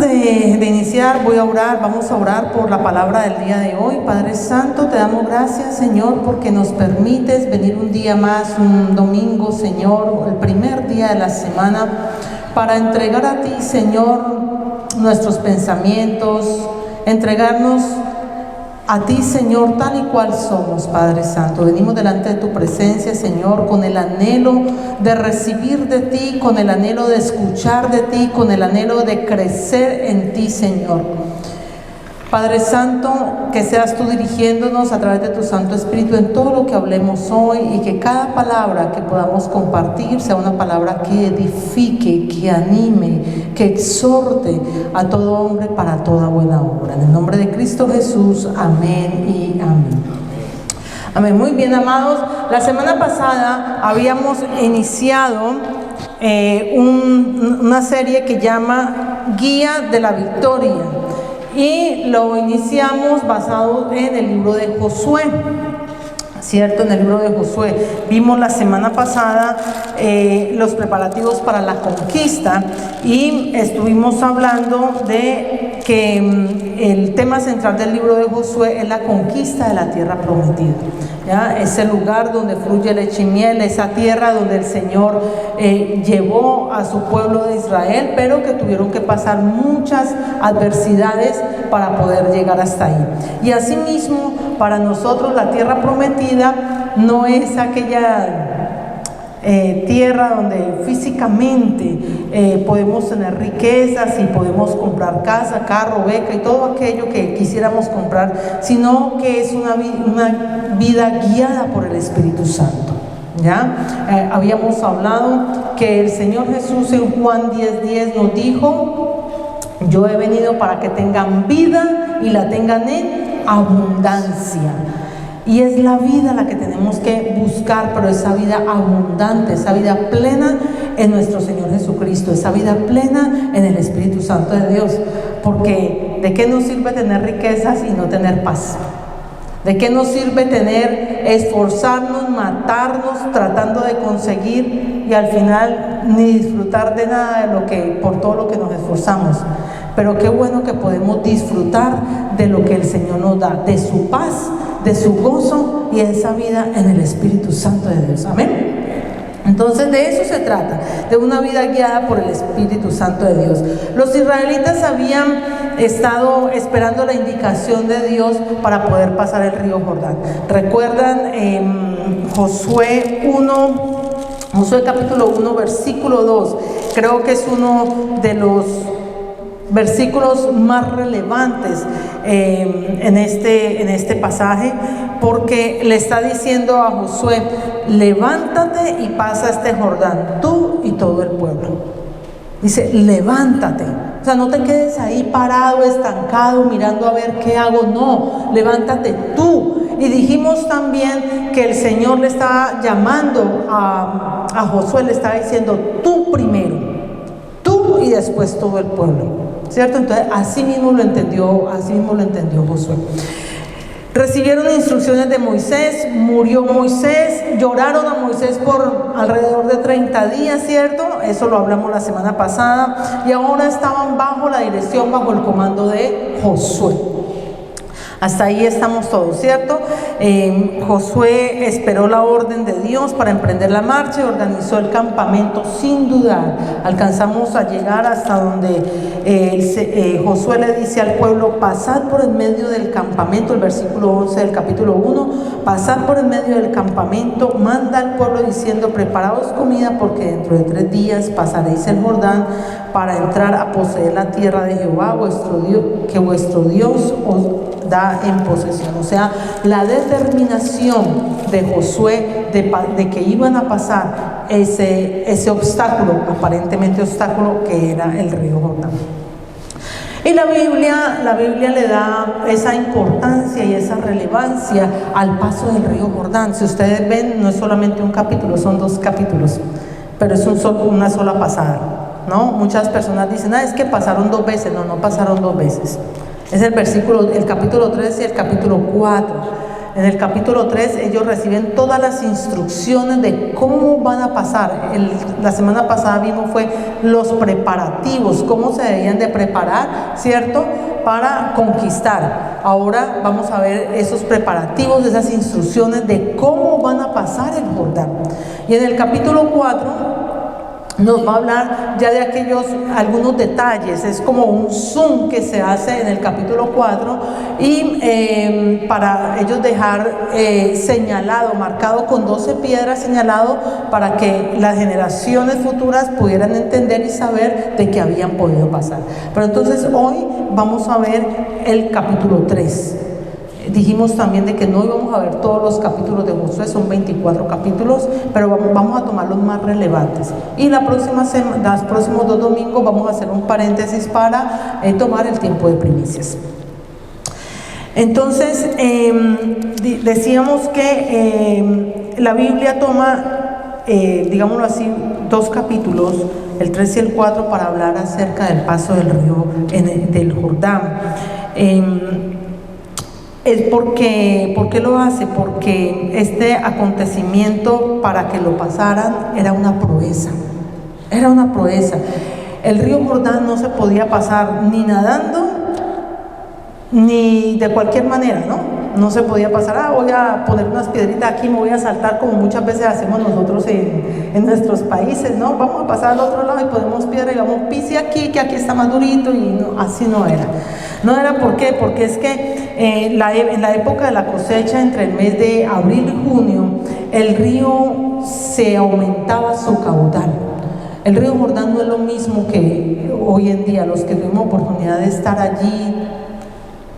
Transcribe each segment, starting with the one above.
de iniciar voy a orar, vamos a orar por la palabra del día de hoy. Padre Santo, te damos gracias, Señor, porque nos permites venir un día más, un domingo, Señor, el primer día de la semana, para entregar a ti, Señor, nuestros pensamientos, entregarnos a ti, Señor, tal y cual somos, Padre Santo. Venimos delante de tu presencia, Señor, con el anhelo de recibir de ti, con el anhelo de escuchar de ti, con el anhelo de crecer en ti, Señor. Padre Santo, que seas tú dirigiéndonos a través de tu Santo Espíritu en todo lo que hablemos hoy, y que cada palabra que podamos compartir sea una palabra que edifique, que anime, que exhorte a todo hombre para toda buena obra. En el nombre de Cristo Jesús, amén y amén. Amén. Muy bien, amados. La semana pasada habíamos iniciado una serie que llama Guía de la Victoria. Y lo iniciamos basado en el libro de Josué, ¿cierto? En el libro de Josué vimos la semana pasada los preparativos para la conquista, y estuvimos hablando de que el tema central del libro de Josué es la conquista de la tierra prometida, ¿ya? Ese lugar donde fluye leche y miel, esa tierra donde el Señor llevó a su pueblo de Israel, pero que tuvieron que pasar muchas adversidades para poder llegar hasta ahí. Y asimismo, para nosotros la tierra prometida no es aquella tierra donde físicamente podemos tener riquezas y podemos comprar casa, carro, beca y todo aquello que quisiéramos comprar, sino que es una vida guiada por el Espíritu Santo, ¿ya? Habíamos hablado que el Señor Jesús en Juan 10:10 nos dijo: yo he venido para que tengan vida y la tengan en abundancia. Y es la vida la que tenemos que buscar, pero esa vida abundante, esa vida plena en nuestro Señor Jesucristo, esa vida plena en el Espíritu Santo de Dios. Porque ¿de qué nos sirve tener riquezas y no tener paz? ¿De qué nos sirve esforzarnos, matarnos, tratando de conseguir, y al final ni disfrutar de nada por todo lo que nos esforzamos? Pero qué bueno que podemos disfrutar de lo que el Señor nos da, de su paz, de su gozo y de esa vida en el Espíritu Santo de Dios. Amén. Entonces de eso se trata, de una vida guiada por el Espíritu Santo de Dios. Los israelitas habían estado esperando la indicación de Dios para poder pasar el río Jordán. ¿Recuerdan Josué capítulo 1, versículo 2? Creo que es uno de los versículos más relevantes en este pasaje, porque le está diciendo a Josué: levántate y pasa este Jordán, tú y todo el pueblo. Dice, levántate. O sea, no te quedes ahí parado, estancado, mirando a ver qué hago. No, levántate tú. Y dijimos también que el Señor le estaba llamando a Josué, le estaba diciendo: tú primero, tú y después todo el pueblo, ¿cierto? Entonces así mismo lo entendió Josué. Recibieron instrucciones de Moisés, murió Moisés, lloraron a Moisés por alrededor de 30 días, ¿cierto? Eso lo hablamos la semana pasada, y ahora estaban bajo la dirección, bajo el comando de Josué. Hasta ahí estamos todos, ¿cierto? Josué esperó la orden de Dios para emprender la marcha y organizó el campamento sin dudar. Alcanzamos a llegar hasta donde Josué le dice al pueblo: pasad por en medio del campamento, el versículo 11 del capítulo 1, pasad por en medio del campamento, manda al pueblo diciendo: preparaos comida, porque dentro de 3 días pasaréis el Jordán para entrar a poseer la tierra de Jehová vuestro Dios, que vuestro Dios os da en posesión. O sea, la determinación de Josué de que iban a pasar ese obstáculo, aparentemente obstáculo, que era el río Jordán. Y la Biblia le da esa importancia y esa relevancia al paso del río Jordán. Si ustedes ven, no es solamente un capítulo, son 2 capítulos, pero es una sola pasada, ¿no? Muchas personas dicen: es que pasaron 2 veces. No pasaron 2 veces. Es el capítulo 3 y el capítulo 4. En el capítulo 3 ellos reciben todas las instrucciones de cómo van a pasar. La semana pasada vimos fue los preparativos, cómo se debían de preparar, ¿cierto?, para conquistar. Ahora vamos a ver esos preparativos, esas instrucciones de cómo van a pasar el Jordán. Y en el capítulo 4 nos va a hablar ya de algunos detalles. Es como un zoom que se hace en el capítulo 4 y para ellos dejar señalado, marcado con 12 piedras, señalado para que las generaciones futuras pudieran entender y saber de qué habían podido pasar. Pero entonces hoy vamos a ver el capítulo 3. Dijimos también de que no íbamos a ver todos los capítulos de Josué, son 24 capítulos, pero vamos a tomar los más relevantes. Y los próximos 2 domingos vamos a hacer un paréntesis para tomar el tiempo de primicias. Entonces, decíamos que la Biblia toma, digámoslo así, 2 capítulos, el 3 y el 4, para hablar acerca del paso del río del Jordán. ¿Por qué lo hace? Porque este acontecimiento, para que lo pasaran, era una proeza. Era una proeza. El río Jordán no se podía pasar ni nadando, ni de cualquier manera, ¿no? No se podía pasar, voy a poner unas piedritas aquí, me voy a saltar, como muchas veces hacemos nosotros en nuestros países, ¿no? Vamos a pasar al otro lado y ponemos piedra y vamos, pise aquí, que aquí está más durito, y no, así no era. No era, ¿por qué? Porque es que en la época de la cosecha, entre el mes de abril y junio, el río se aumentaba su caudal. El río Jordán no es lo mismo que hoy en día. Los que tuvimos oportunidad de estar allí,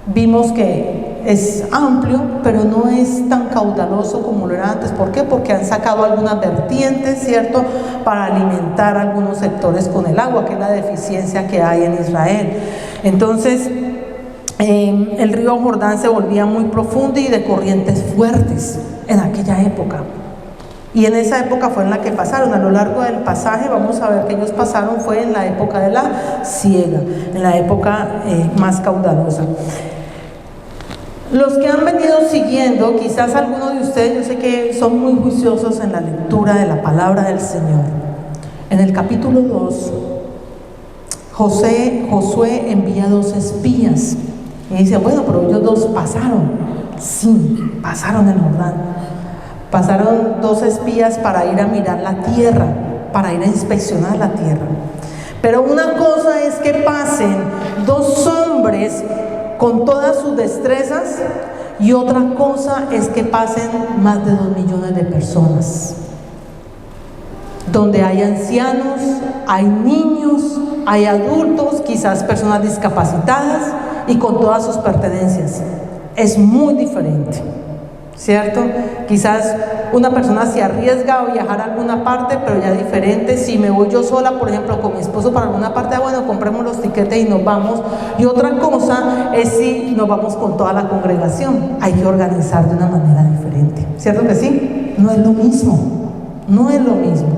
vimos que es amplio, pero no es tan caudaloso como lo era antes. ¿Por qué? Porque han sacado algunas vertientes, ¿cierto?, para alimentar algunos sectores con el agua, que es la deficiencia que hay en Israel. Entonces, el río Jordán se volvía muy profundo y de corrientes fuertes en aquella época. Y en esa época fue en la que pasaron. A lo largo del pasaje vamos a ver que ellos pasaron fue en la época de la siega, en la época más caudalosa. Los que han venido siguiendo, quizás algunos de ustedes, yo sé que son muy juiciosos en la lectura de la palabra del Señor. En el capítulo 2, Josué envía 2 espías. Y dice, bueno, pero ellos 2 pasaron. Sí, pasaron el Jordán. Pasaron 2 espías para ir a mirar la tierra, para ir a inspeccionar la tierra. Pero una cosa es que pasen 2 hombres con todas sus destrezas, y otra cosa es que pasen más de 2 millones de personas, donde hay ancianos, hay niños, hay adultos, quizás personas discapacitadas y con todas sus pertenencias. Es muy diferente, ¿cierto? Quizás una persona se arriesga a viajar a alguna parte, pero ya diferente. Si me voy yo sola, por ejemplo, con mi esposo para alguna parte, bueno, compremos los tiquetes y nos vamos. Y otra cosa es si nos vamos con toda la congregación. Hay que organizar de una manera diferente, ¿cierto que sí? No es lo mismo, no es lo mismo.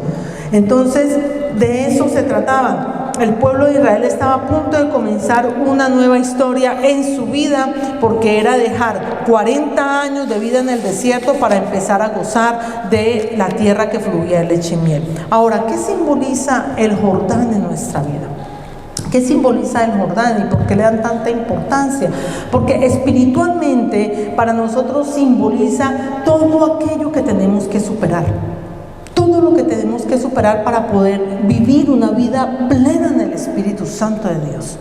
Entonces, de eso se trataba. El pueblo de Israel estaba a punto de comenzar una nueva historia en su vida, porque era dejar 40 años de vida en el desierto para empezar a gozar de la tierra que fluía de leche y miel. Ahora, ¿qué simboliza el Jordán en nuestra vida? ¿Qué simboliza el Jordán y por qué le dan tanta importancia? Porque espiritualmente para nosotros simboliza todo aquello que tenemos que superar. Todo lo que tenemos que superar para poder vivir una vida plena en el Espíritu Santo de Dios.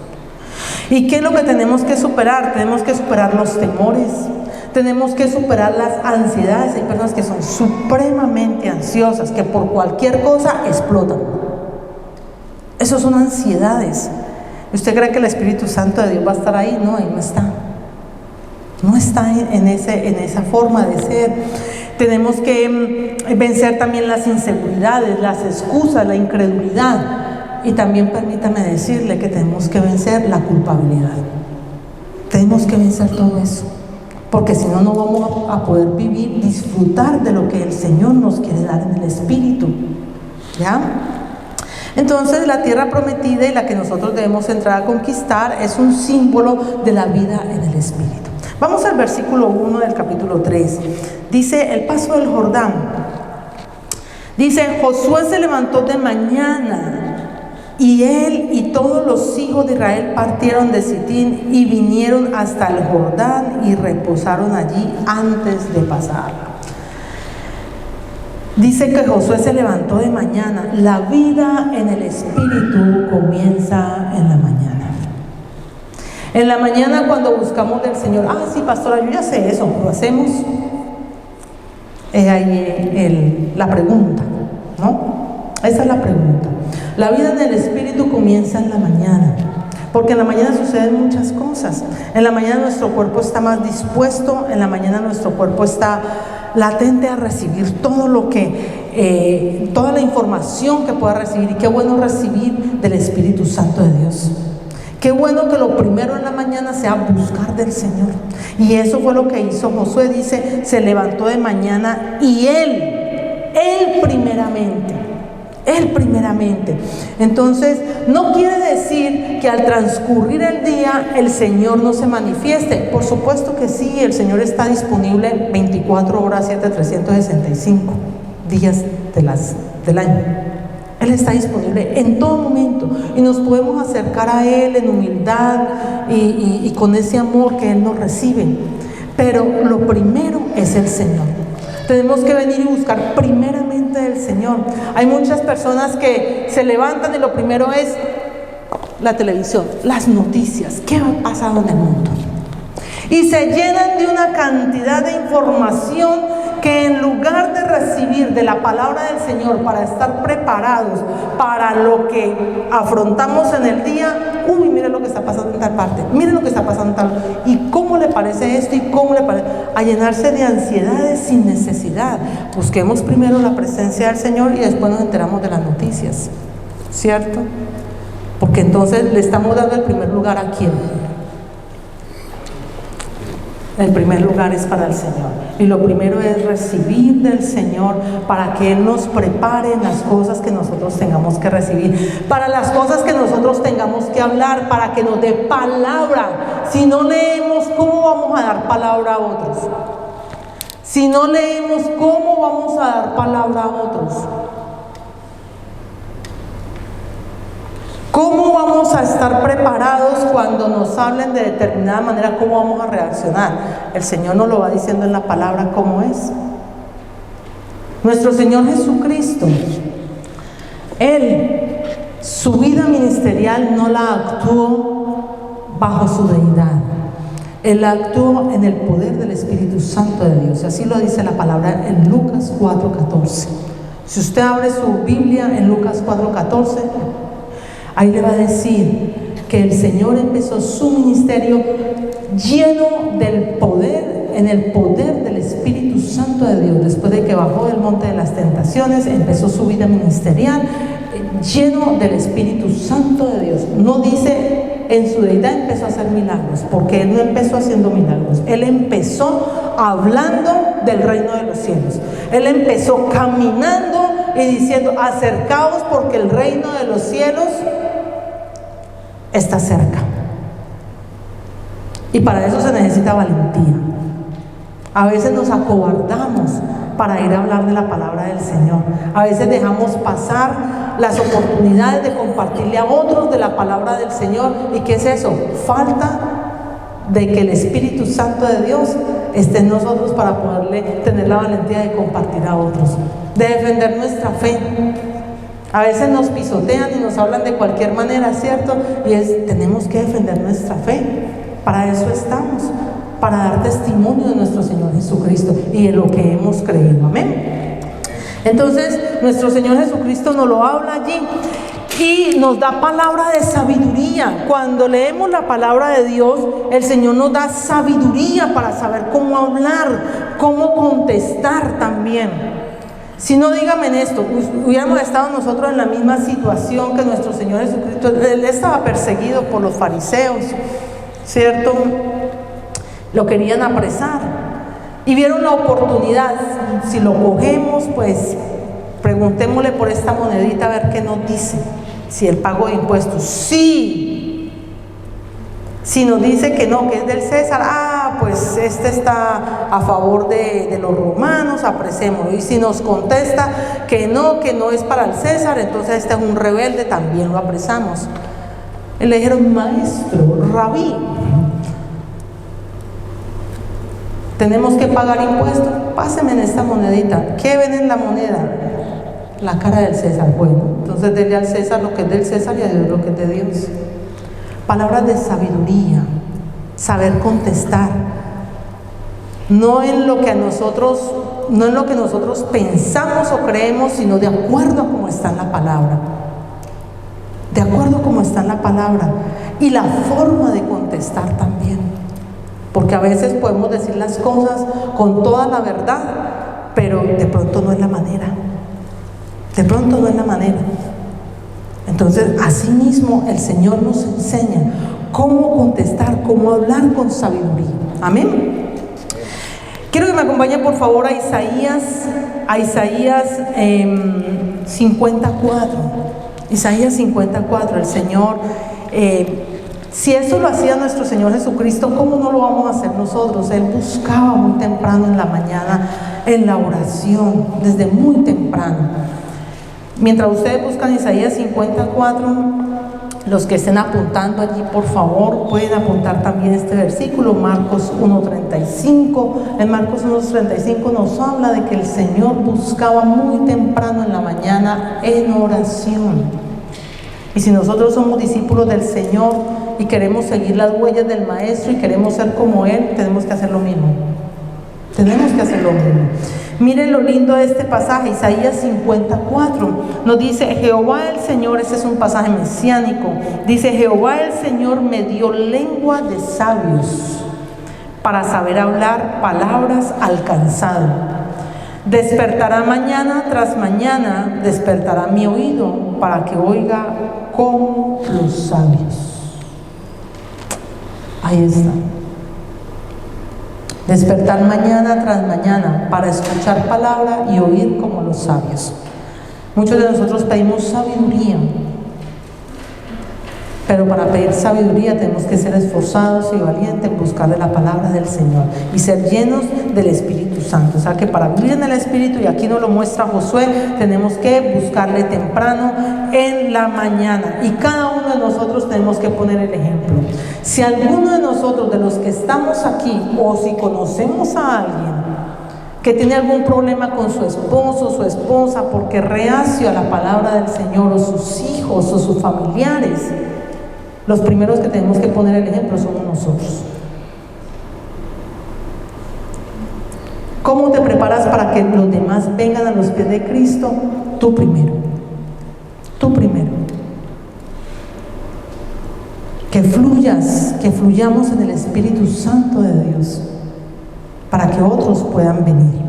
¿Y qué es lo que tenemos que superar? Tenemos que superar los temores, tenemos que superar las ansiedades. Hay personas que son supremamente ansiosas, que por cualquier cosa explotan. Esas son ansiedades. ¿Usted cree que el Espíritu Santo de Dios va a estar ahí? No, ahí no está. No está en esa forma de ser. Tenemos que vencer también las inseguridades, las excusas, la incredulidad. Y también permítame decirle que tenemos que vencer la culpabilidad. Tenemos que vencer todo eso, porque si no, no vamos a poder vivir, disfrutar de lo que el Señor nos quiere dar en el Espíritu. ¿Ya? Entonces la tierra prometida y la que nosotros debemos entrar a conquistar es un símbolo de la vida en el Espíritu. Vamos al versículo 1 del capítulo 3. Dice el paso del Jordán. Dice: Josué se levantó de mañana, y él y todos los hijos de Israel partieron de Sitín y vinieron hasta el Jordán y reposaron allí antes de pasar. Dice que Josué se levantó de mañana. La vida en el Espíritu comienza en la mañana. En la mañana, cuando buscamos del Señor. Sí, pastora, yo ya sé eso, lo hacemos. Es ahí la pregunta, ¿no? Esa es la pregunta. La vida en el Espíritu comienza en la mañana, porque en la mañana suceden muchas cosas. En la mañana nuestro cuerpo está más dispuesto, en la mañana nuestro cuerpo está latente a recibir todo lo que, toda la información que pueda recibir. Y qué bueno recibir del Espíritu Santo de Dios. Qué bueno que lo primero en la mañana sea buscar del Señor. Y eso fue lo que hizo Josué. Dice, se levantó de mañana y él primeramente. Entonces, no quiere decir que al transcurrir el día el Señor no se manifieste. Por supuesto que sí, el Señor está disponible 24 horas, 7, 365 días del año. Él está disponible en todo momento y nos podemos acercar a Él en humildad y con ese amor que Él nos recibe. Pero lo primero es el Señor. Tenemos que venir y buscar primeramente del Señor. Hay muchas personas que se levantan y lo primero es la televisión, las noticias, qué ha pasado en el mundo. Y se llenan de una cantidad de información que en lugar de recibir de la palabra del Señor para estar preparados para lo que afrontamos en el día, mire lo que está pasando en tal parte, mire lo que está pasando en tal, y cómo le parece esto, y cómo le parece, a llenarse de ansiedades sin necesidad. Busquemos primero la presencia del Señor y después nos enteramos de las noticias, ¿cierto? Porque entonces le estamos dando el primer lugar a ¿quién? El primer lugar es para el Señor. Y lo primero es recibir del Señor para que Él nos prepare en las cosas que nosotros tengamos que recibir, para las cosas que nosotros tengamos que hablar, para que nos dé palabra. Si no leemos, ¿cómo vamos a dar palabra a otros? Si no leemos, ¿cómo vamos a dar palabra a otros? ¿Cómo vamos a estar preparados cuando nos hablen de determinada manera? ¿Cómo vamos a reaccionar? El Señor nos lo va diciendo en la palabra cómo es. Nuestro Señor Jesucristo, Él, su vida ministerial no la actuó bajo su deidad. Él la actuó en el poder del Espíritu Santo de Dios. Así lo dice la palabra en Lucas 4:14. Si usted abre su Biblia en Lucas 4:14, ahí le va a decir que el Señor empezó su ministerio lleno del poder, en el poder del Espíritu Santo de Dios. Después de que bajó del monte de las tentaciones, empezó su vida ministerial lleno del Espíritu Santo de Dios. No dice en su deidad empezó a hacer milagros, porque Él no empezó haciendo milagros. Él empezó hablando del reino de los cielos. Él empezó caminando y diciendo, acercaos porque el reino de los cielos está cerca. Y para eso se necesita valentía. A veces nos acobardamos para ir a hablar de la palabra del Señor. A veces dejamos pasar las oportunidades de compartirle a otros de la palabra del Señor. ¿Y qué es eso? Falta de que el Espíritu Santo de Dios esté en nosotros para poderle tener la valentía de compartir a otros, de defender nuestra fe. A veces nos pisotean y nos hablan de cualquier manera, ¿cierto? Y tenemos que defender nuestra fe. Para eso estamos, para dar testimonio de nuestro Señor Jesucristo y de lo que hemos creído. Amén. Entonces, nuestro Señor Jesucristo nos lo habla allí y nos da palabra de sabiduría. Cuando leemos la palabra de Dios, el Señor nos da sabiduría para saber cómo hablar, cómo contestar también. Si no, dígame en esto, hubiéramos estado nosotros en la misma situación que nuestro Señor Jesucristo. Él estaba perseguido por los fariseos, ¿cierto? Lo querían apresar y vieron la oportunidad. Si lo cogemos, pues Preguntémosle por esta monedita a ver qué nos dice. Si el pago de impuestos, sí. Si nos dice que no, que es del César, pues este está a favor de los romanos, apresémoslo. Y si nos contesta que no es para el César, entonces este es un rebelde, también lo apresamos. Y le dijeron: maestro, rabí, tenemos que pagar impuestos, páseme en esta monedita. ¿Qué ven en la moneda? La cara del César. Bueno, entonces denle al César lo que es del César y a Dios lo que es de Dios. Palabras de sabiduría, saber contestar, no en lo que nosotros pensamos o creemos, sino de acuerdo a cómo está en la palabra. De acuerdo a cómo está en la palabra. Y la forma de contestar también. Porque a veces podemos decir las cosas con toda la verdad, pero de pronto no es la manera. De pronto no es la manera. Entonces, así mismo el Señor nos enseña cómo contestar, cómo hablar con sabiduría. Amén. Quiero que me acompañen por favor a Isaías 54. Isaías 54, el Señor, si eso lo hacía nuestro Señor Jesucristo, ¿cómo no lo vamos a hacer nosotros? Él buscaba muy temprano en la mañana, en la oración, desde muy temprano. Mientras ustedes buscan Isaías 54, los que estén apuntando allí, por favor, pueden apuntar también este versículo, Marcos 1:35. En Marcos 1:35 nos habla de que el Señor buscaba muy temprano en la mañana en oración. Y si nosotros somos discípulos del Señor y queremos seguir las huellas del Maestro y queremos ser como Él, tenemos que hacer lo mismo. Tenemos que hacer lo mismo. Miren lo lindo de este pasaje, Isaías 54, nos dice: Jehová el Señor, este es un pasaje mesiánico, dice: Jehová el Señor me dio lengua de sabios para saber hablar palabras al cansado. Despertará mañana tras mañana, despertará mi oído para que oiga como los sabios. Ahí está. Despertar mañana tras mañana para escuchar palabra y oír como los sabios. Muchos de nosotros pedimos sabiduría, pero para pedir sabiduría tenemos que ser esforzados y valientes en buscarle la palabra del Señor y ser llenos del Espíritu Santo. O sea que para vivir en el Espíritu, y aquí nos lo muestra Josué, tenemos que buscarle temprano en la mañana, y cada uno de nosotros tenemos que poner el ejemplo. Si alguno de nosotros, de los que estamos aquí, o si conocemos a alguien que tiene algún problema con su esposo o su esposa porque es reacio a la palabra del Señor, o sus hijos o sus familiares, los primeros que tenemos que poner el ejemplo somos nosotros. ¿Cómo te preparas para que los demás vengan a los pies de Cristo? Tú primero. Tú primero. Que fluyamos en el Espíritu Santo de Dios, para que otros puedan venir,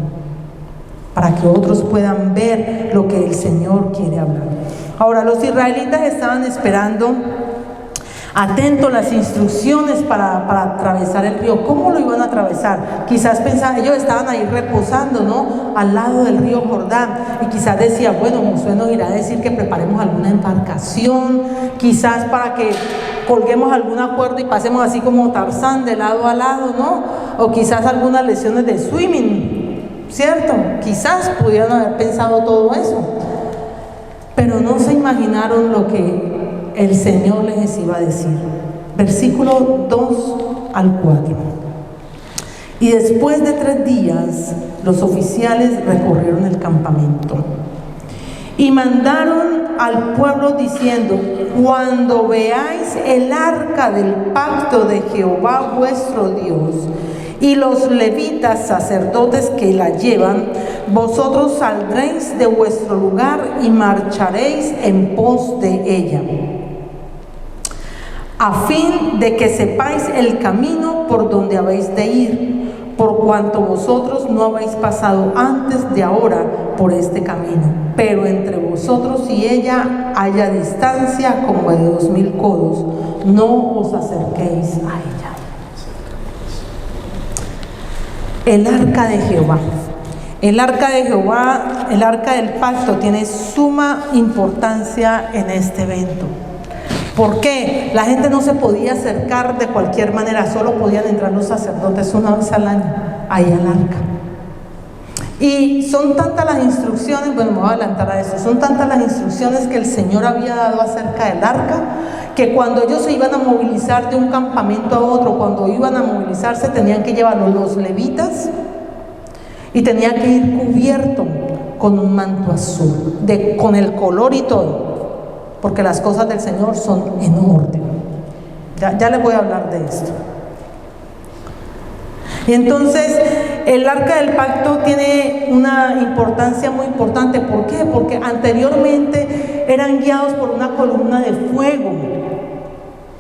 para que otros puedan ver lo que el Señor quiere hablar. Ahora, los israelitas estaban esperando atentos las instrucciones para atravesar el río. ¿Cómo lo iban a atravesar? Quizás pensaban, ellos estaban ahí reposando, ¿no?, al lado del río Jordán, y quizás decía: bueno, Josué nos irá a decir que preparemos alguna embarcación, quizás para que colguemos alguna cuerda y pasemos así como Tarzán de lado a lado, ¿no? O quizás algunas lecciones de swimming, ¿cierto? Quizás pudieran haber pensado todo eso, pero no se imaginaron lo que el Señor les iba a decir. Versículo 2 al 4. Y después de 3 días, los oficiales recorrieron el campamento y mandaron al pueblo diciendo: cuando veáis el arca del pacto de Jehová vuestro Dios y los levitas sacerdotes que la llevan, vosotros saldréis de vuestro lugar y marcharéis en pos de ella, a fin de que sepáis el camino por donde habéis de ir, por cuanto vosotros no habéis pasado antes de ahora por este camino, pero entre vosotros y ella haya distancia como de 2000 codos, no os acerquéis a ella. El arca de Jehová. El arca de Jehová, el arca del pacto, tiene suma importancia en este evento. ¿Por qué? La gente no se podía acercar de cualquier manera, solo podían entrar los sacerdotes una vez al año, ahí al arca. Y son tantas las instrucciones, bueno, me voy a adelantar a eso, son tantas las instrucciones que el Señor había dado acerca del arca, que cuando ellos se iban a movilizar de un campamento a otro, cuando iban a movilizarse, tenían que llevarlo los levitas y tenía que ir cubierto con un manto azul, con el color y todo, porque las cosas del Señor son en orden. Ya les voy a hablar de esto. Y entonces el arca del pacto tiene una importancia muy importante. ¿Por qué? Porque anteriormente eran guiados por una columna de fuego,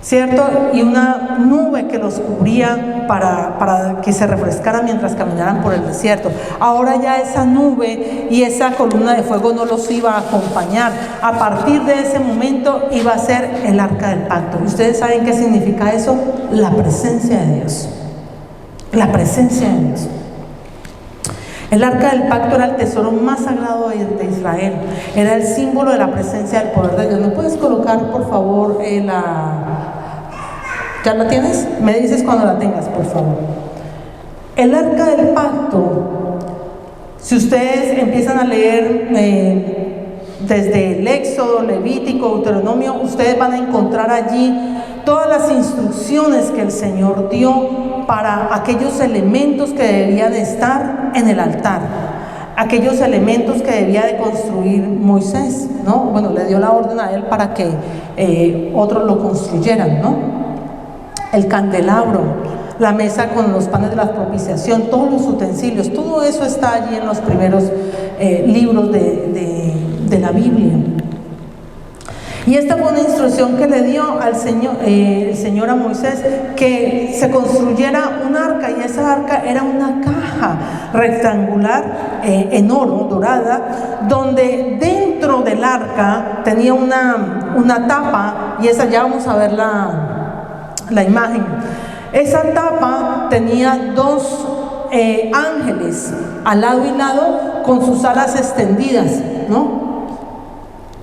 ¿cierto? Y una nube que los cubría para que se refrescaran mientras caminaran por el desierto. Ahora ya esa nube y esa columna de fuego no los iba a acompañar. A partir de ese momento iba a ser el arca del pacto. ¿Ustedes saben qué significa eso? La presencia de Dios. La presencia de Dios. El arca del pacto era el tesoro más sagrado de Israel. Era el símbolo de la presencia del poder de Dios. ¿Me puedes colocar, por favor, ¿Ya la tienes? Me dices cuando la tengas, por favor. El arca del pacto, si ustedes empiezan a leer desde el Éxodo, Levítico, Deuteronomio, ustedes van a encontrar allí todas las instrucciones que el Señor dio para aquellos elementos que debían estar en el altar, aquellos elementos que debía de construir Moisés, ¿no? Bueno, le dio la orden a él para que otros lo construyeran, ¿no? El candelabro, la mesa con los panes de la propiciación, todos los utensilios, todo eso está allí en los primeros libros de la Biblia. Y esta fue una instrucción que le dio al Señor, el Señor a Moisés, que se construyera un arca, y esa arca era una caja rectangular en oro, dorada, donde dentro del arca tenía una tapa, y esa ya vamos a ver la imagen. Esa tapa tenía dos ángeles al lado y lado con sus alas extendidas, ¿no?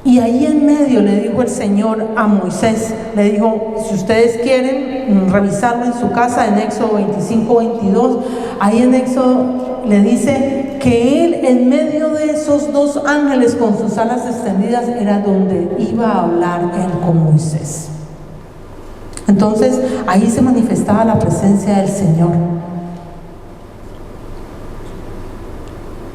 Y ahí en medio le dijo el Señor a Moisés, le dijo, si ustedes quieren revisarlo en su casa, en Éxodo 25-22, ahí en Éxodo le dice que él en medio de esos dos ángeles con sus alas extendidas era donde iba a hablar él con Moisés. Entonces ahí se manifestaba la presencia del Señor.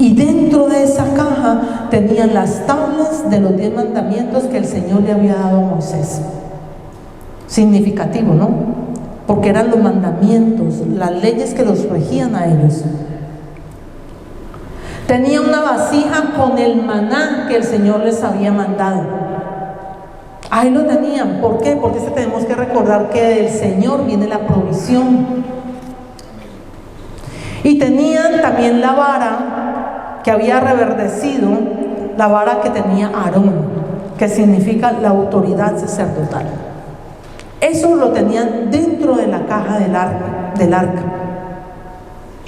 Y dentro de esa caja tenían las tablas de los 10 mandamientos que el Señor le había dado a Moisés. Significativo, ¿no? Porque eran los mandamientos, las leyes que los regían a ellos. Tenía una vasija con el maná que el Señor les había mandado. Ahí lo tenían. ¿Por qué? Porque tenemos que recordar que del Señor viene la provisión. Y tenían también la vara que había reverdecido, la vara que tenía Aarón, que significa la autoridad sacerdotal. Eso lo tenían dentro de la caja del arca.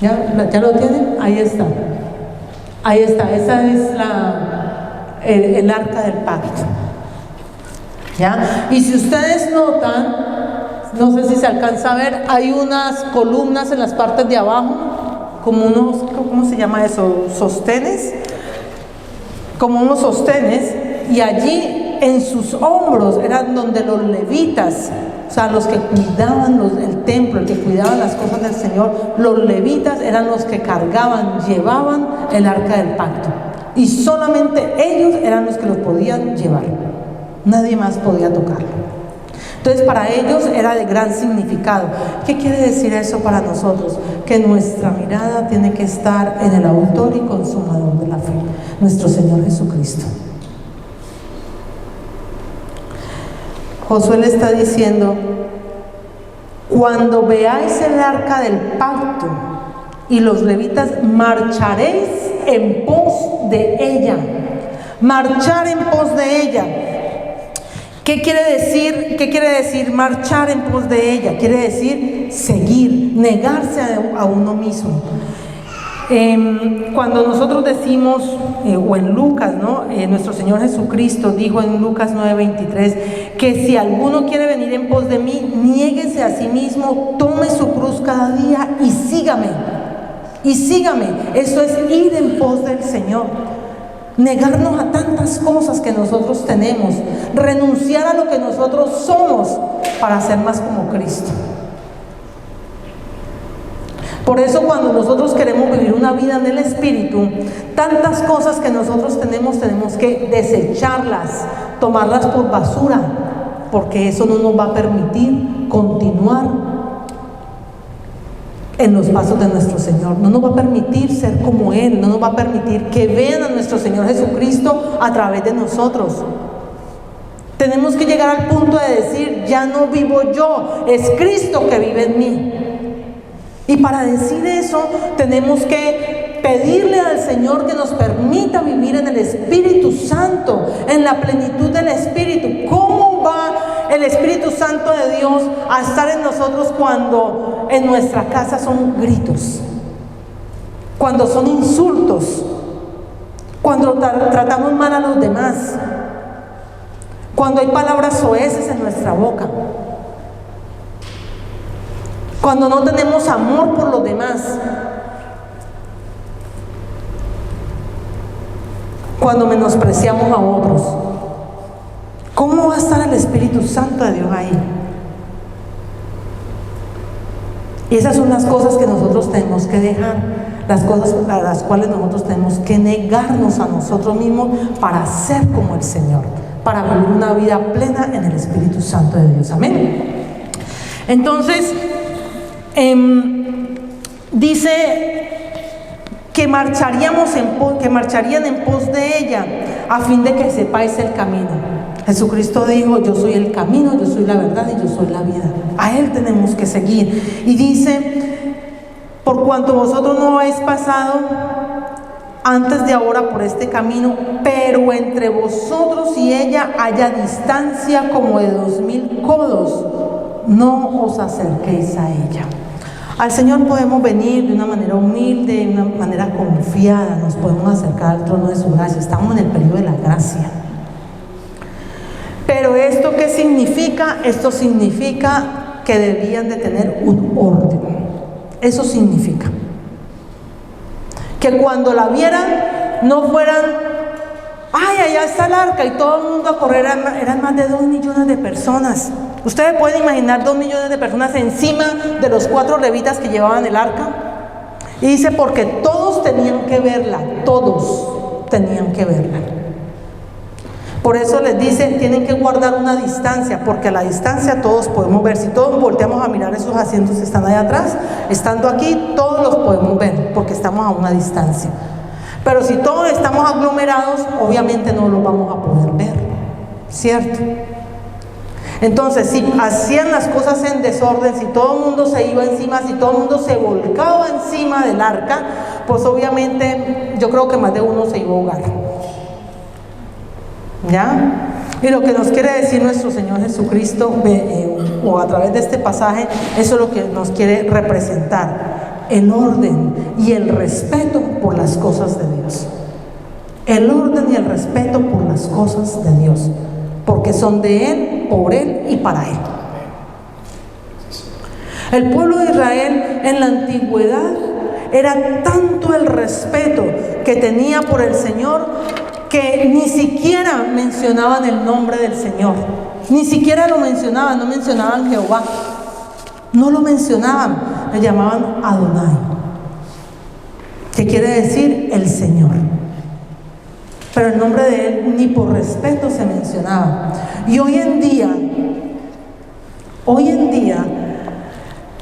¿Ya lo tienen? Ahí está. Ahí está. Esa es el arca del pacto. ¿Ya? Y si ustedes notan, no sé si se alcanza a ver, hay unas columnas en las partes de abajo, como unos, ¿cómo se llama eso? Sostenes, como unos sostenes, y allí en sus hombros eran donde los levitas, o sea, los que cuidaban el templo, el que cuidaban las cosas del Señor, los levitas eran los que cargaban, llevaban el arca del pacto, y solamente ellos eran los que lo podían llevar, nadie más podía tocarlo. Entonces para ellos era de gran significado. ¿Qué quiere decir eso para nosotros? Que nuestra mirada tiene que estar en el autor y consumador de la fe, nuestro Señor Jesucristo. Josué le está diciendo, cuando veáis el arca del pacto y los levitas, marcharéis en pos de ella. Marchar en pos de ella. ¿Qué quiere decir marchar en pos de ella? Quiere decir seguir, negarse a uno mismo. Cuando nosotros decimos, o en Lucas, ¿no? Nuestro Señor Jesucristo dijo en Lucas 9:23, que si alguno quiere venir en pos de mí, niéguese a sí mismo, tome su cruz cada día y sígame. Y sígame. Eso es ir en pos del Señor. Negarnos a tantas cosas que nosotros tenemos, renunciar a lo que nosotros somos para ser más como Cristo. Por eso cuando nosotros queremos vivir una vida en el Espíritu, tantas cosas que nosotros tenemos que desecharlas, tomarlas por basura, porque eso no nos va a permitir continuar en los pasos de nuestro Señor. No nos va a permitir ser como Él, no nos va a permitir que vean a nuestro Señor Jesucristo a través de nosotros. Tenemos que llegar al punto de decir, ya no vivo yo, es Cristo que vive en mí. Y para decir eso, tenemos que pedirle al Señor que nos permita vivir en el Espíritu Santo, en la plenitud del Espíritu. ¿Cómo va el Espíritu Santo de Dios a estar en nosotros cuando en nuestra casa son gritos, cuando son insultos, cuando tratamos mal a los demás, cuando hay palabras soeces en nuestra boca, cuando no tenemos amor por los demás, cuando menospreciamos a otros? ¿Cómo va a estar el Espíritu Santo de Dios ahí? Y esas son las cosas que nosotros tenemos que dejar, las cosas a las cuales nosotros tenemos que negarnos a nosotros mismos para ser como el Señor, para vivir una vida plena en el Espíritu Santo de Dios. Amén. Entonces, dice que marcharían en pos de ella, a fin de que sepáis el camino. Jesucristo dijo, yo soy el camino, yo soy la verdad y yo soy la vida. A Él tenemos que seguir. Y dice, por cuanto vosotros no habéis pasado antes de ahora por este camino, pero entre vosotros y ella haya distancia como de 2000 codos, no os acerquéis a ella. Al Señor podemos venir de una manera humilde, de una manera confiada, nos podemos acercar al trono de su gracia. Estamos en el periodo de la gracia. Pero ¿esto qué significa? Esto significa que debían de tener un orden. Eso significa que cuando la vieran no fueran, ay, allá está el arca, y todo el mundo a correr. Eran más de 2 millones de personas. Ustedes pueden imaginar 2 millones de personas encima de los 4 levitas que llevaban el arca. Y dice, porque todos tenían que verla, todos tenían que verla. Por eso les dice, tienen que guardar una distancia, porque a la distancia todos podemos ver. Si todos volteamos a mirar esos asientos que están allá atrás, estando aquí, todos los podemos ver, porque estamos a una distancia. Pero si todos estamos aglomerados, obviamente no los vamos a poder ver, ¿cierto? Entonces, si hacían las cosas en desorden, si todo el mundo se iba encima, si todo el mundo se volcaba encima del arca, pues obviamente yo creo que más de uno se iba a ahogar. ¿Ya? Y lo que nos quiere decir nuestro Señor Jesucristo, o a través de este pasaje, eso es lo que nos quiere representar: el orden y el respeto por las cosas de Dios. El orden y el respeto por las cosas de Dios, porque son de Él, por Él y para Él. El pueblo de Israel en la antigüedad era tanto el respeto que tenía por el Señor, que ni siquiera mencionaban el nombre del Señor, ni siquiera lo mencionaban, no mencionaban Jehová, no lo mencionaban, le llamaban Adonai, que quiere decir el Señor. Pero el nombre de Él ni por respeto se mencionaba. Y hoy en día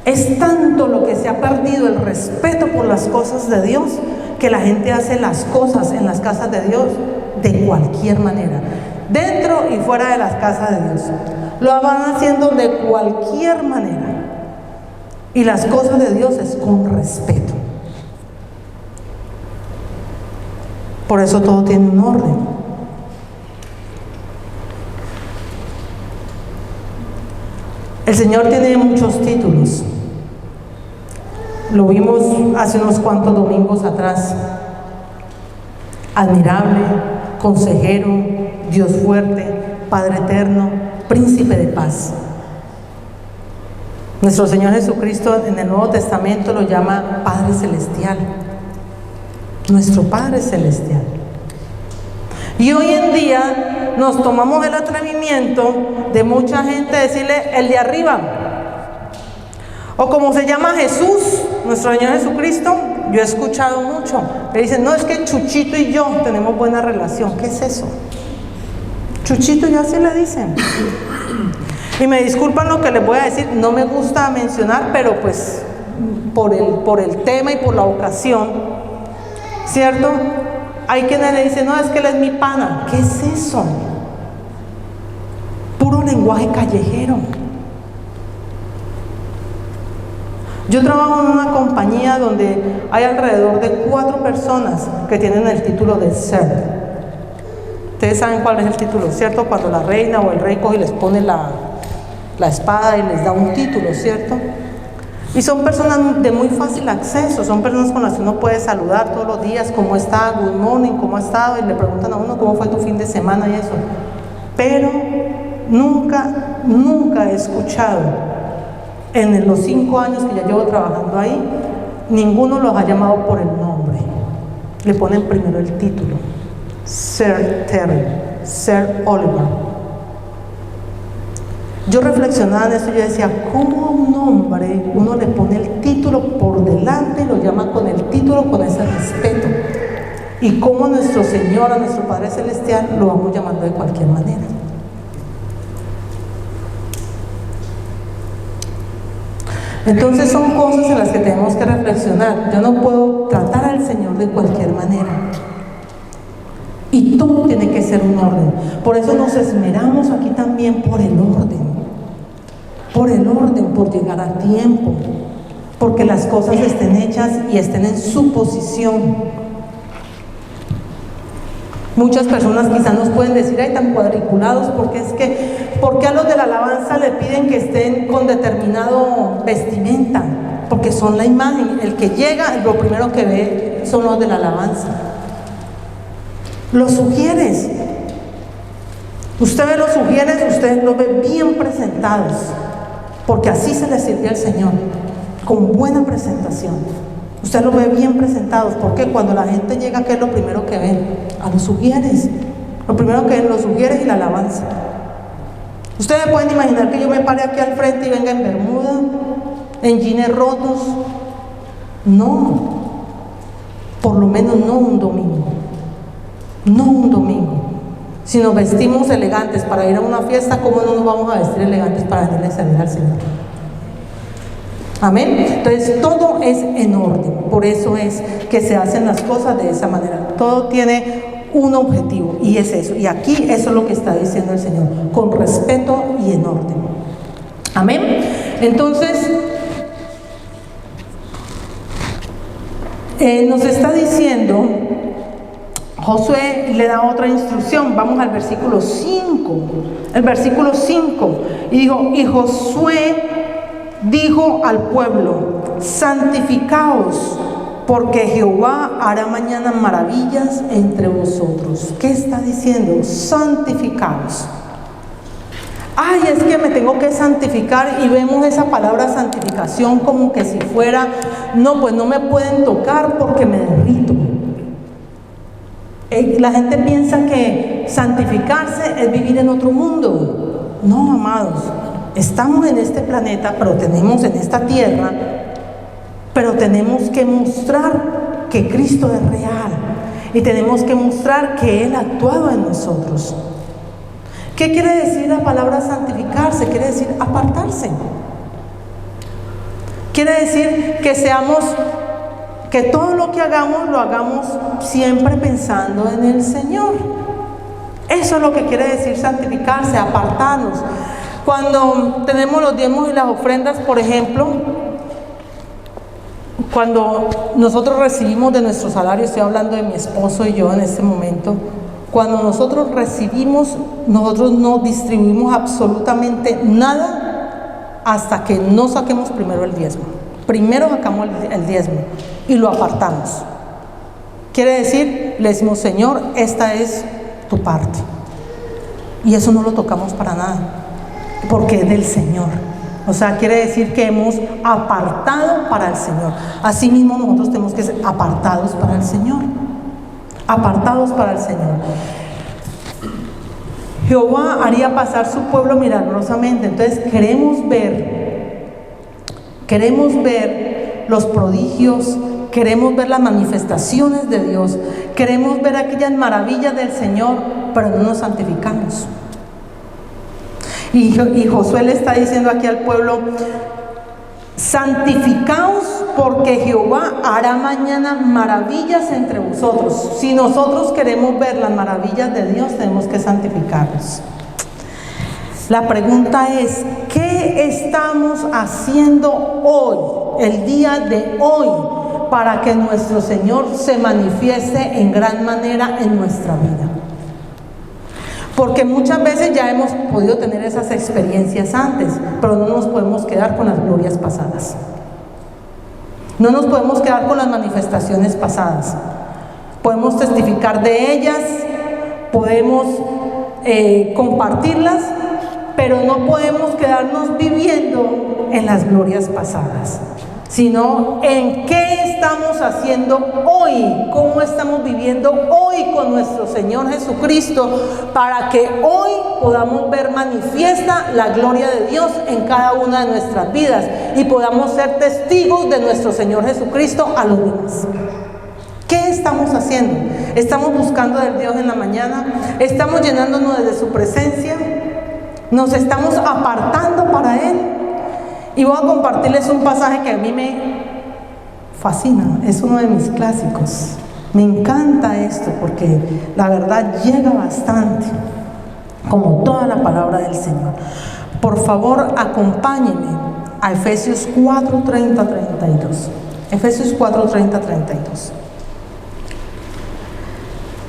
es tanto lo que se ha perdido el respeto por las cosas de Dios, que la gente hace las cosas en las casas de Dios de cualquier manera, dentro y fuera de las casas de Dios. Lo van haciendo de cualquier manera, y las cosas de Dios es con respeto. Por eso todo tiene un orden. El Señor tiene muchos títulos. Lo vimos hace unos cuantos domingos atrás. Admirable, consejero, Dios fuerte, Padre eterno, príncipe de paz. Nuestro Señor Jesucristo en el Nuevo Testamento lo llama Padre Celestial. Nuestro Padre Celestial. Y hoy en día nos tomamos el atrevimiento de mucha gente decirle el de arriba. O como se llama Jesús, nuestro Señor Jesucristo, yo he escuchado mucho. Le dicen, no, es que Chuchito y yo tenemos buena relación. ¿Qué es eso? Chuchito, ya así le dicen. Y me disculpan lo que les voy a decir, no me gusta mencionar, pero pues por el tema y por la ocasión, ¿cierto? Hay quienes le dicen, no, es que él es mi pana. ¿Qué es eso? Puro lenguaje callejero. Yo trabajo en una compañía donde hay alrededor de 4 personas que tienen el título de ser. Ustedes saben cuál es el título, ¿cierto? Cuando la reina o el rey coge y les pone la espada y les da un título, ¿cierto? Y son personas de muy fácil acceso, son personas con las que uno puede saludar todos los días, ¿cómo está? Good morning, ¿cómo ha estado? Y le preguntan a uno cómo fue tu fin de semana y eso. Pero nunca he escuchado en los 5 años que ya llevo trabajando ahí, ninguno los ha llamado por el nombre. Le ponen primero el título. Sir Terry, Sir Oliver. Yo reflexionaba en eso y yo decía, ¿cómo a un hombre uno le pone el título por delante y lo llama con el título, con ese respeto? Y cómo a nuestro Señor, a nuestro Padre Celestial, lo vamos llamando de cualquier manera. Entonces son cosas en las que tenemos que reflexionar. Yo no puedo tratar al Señor de cualquier manera. Y todo tiene que ser un orden. Por eso nos esmeramos aquí también por el orden. Por el orden, por llegar a tiempo. Porque las cosas estén hechas y estén en su posición. Muchas personas quizás nos pueden decir, ay, tan cuadriculados, porque es que, ¿por qué a los de la alabanza le piden que estén con determinado vestimenta? Porque son la imagen. El que llega, lo primero que ve son los de la alabanza. Los sugieres. Usted ve los sugieres, usted los ve bien presentados, porque así se les sirve al Señor, con buena presentación. Usted los ve bien presentados, porque cuando la gente llega, ¿qué es lo primero que ven? A los sugieres. Lo primero que ven, los sugieres y la alabanza. Ustedes pueden imaginar que yo me pare aquí al frente y venga en bermuda, en jeans rotos. No, por lo menos no un domingo. No un domingo. Si nos vestimos elegantes para ir a una fiesta, ¿cómo no nos vamos a vestir elegantes para venirle a servir al Señor? Amén. Entonces todo es en orden. Por eso es que se hacen las cosas de esa manera. Todo tiene un objetivo y es eso. Y aquí eso es lo que está diciendo el Señor, con respeto y en orden. Amén. Entonces nos está diciendo, Josué le da otra instrucción. Vamos al versículo 5. El versículo 5. Y dijo, y Josué dijo al pueblo, santificaos, porque Jehová hará mañana maravillas entre vosotros. ¿Qué está diciendo? Santificaos. Ay, es que me tengo que santificar, y vemos esa palabra santificación como que si fuera, no, pues no me pueden tocar porque me derrito. La gente piensa que santificarse es vivir en otro mundo. No, amados, estamos en este planeta, pero tenemos en esta tierra, pero tenemos que mostrar que Cristo es real y tenemos que mostrar que Él ha actuado en nosotros. ¿Qué quiere decir la palabra santificarse? Quiere decir apartarse. Quiere decir que todo lo que hagamos, lo hagamos siempre pensando en el Señor. Eso es lo que quiere decir santificarse, apartarnos. Cuando tenemos los diezmos y las ofrendas, por ejemplo, cuando nosotros recibimos de nuestro salario, estoy hablando de mi esposo y yo en este momento, cuando nosotros recibimos, nosotros no distribuimos absolutamente nada hasta que no saquemos primero el diezmo. primero sacamos el diezmo y lo apartamos. Quiere decir, le decimos, Señor, esta es tu parte. Y eso no lo tocamos para nada, porque es del Señor. O sea, quiere decir que hemos apartado para el Señor. Asimismo, nosotros tenemos que ser apartados para el Señor. Apartados para el Señor. Jehová haría pasar su pueblo milagrosamente. Entonces queremos ver los prodigios, queremos ver las manifestaciones de Dios, queremos ver aquellas maravillas del Señor, pero no nos santificamos. Y Josué le está diciendo aquí al pueblo: santificaos, porque Jehová hará mañana maravillas entre vosotros. Si nosotros queremos ver las maravillas de Dios, tenemos que santificarnos. La pregunta es: ¿qué estamos haciendo hoy, el día de hoy, para que nuestro Señor se manifieste en gran manera en nuestra vida? Porque muchas veces ya hemos podido tener esas experiencias antes, pero no nos podemos quedar con las glorias pasadas. No nos podemos quedar con las manifestaciones pasadas. Podemos testificar de ellas, podemos compartirlas, pero no podemos quedarnos viviendo en las glorias pasadas, sino en qué estamos haciendo hoy, cómo estamos viviendo hoy con nuestro Señor Jesucristo, para que hoy podamos ver manifiesta la gloria de Dios en cada una de nuestras vidas y podamos ser testigos de nuestro Señor Jesucristo a los demás. ¿Qué estamos haciendo? ¿Estamos buscando del Dios en la mañana? ¿Estamos llenándonos de su presencia? ¿Nos estamos apartando para Él? Y voy a compartirles un pasaje que a mí me fascina, es uno de mis clásicos. Me encanta esto porque la verdad llega bastante, como toda la palabra del Señor. Por favor, acompáñenme a Efesios 4:30-32. Efesios 4:30-32.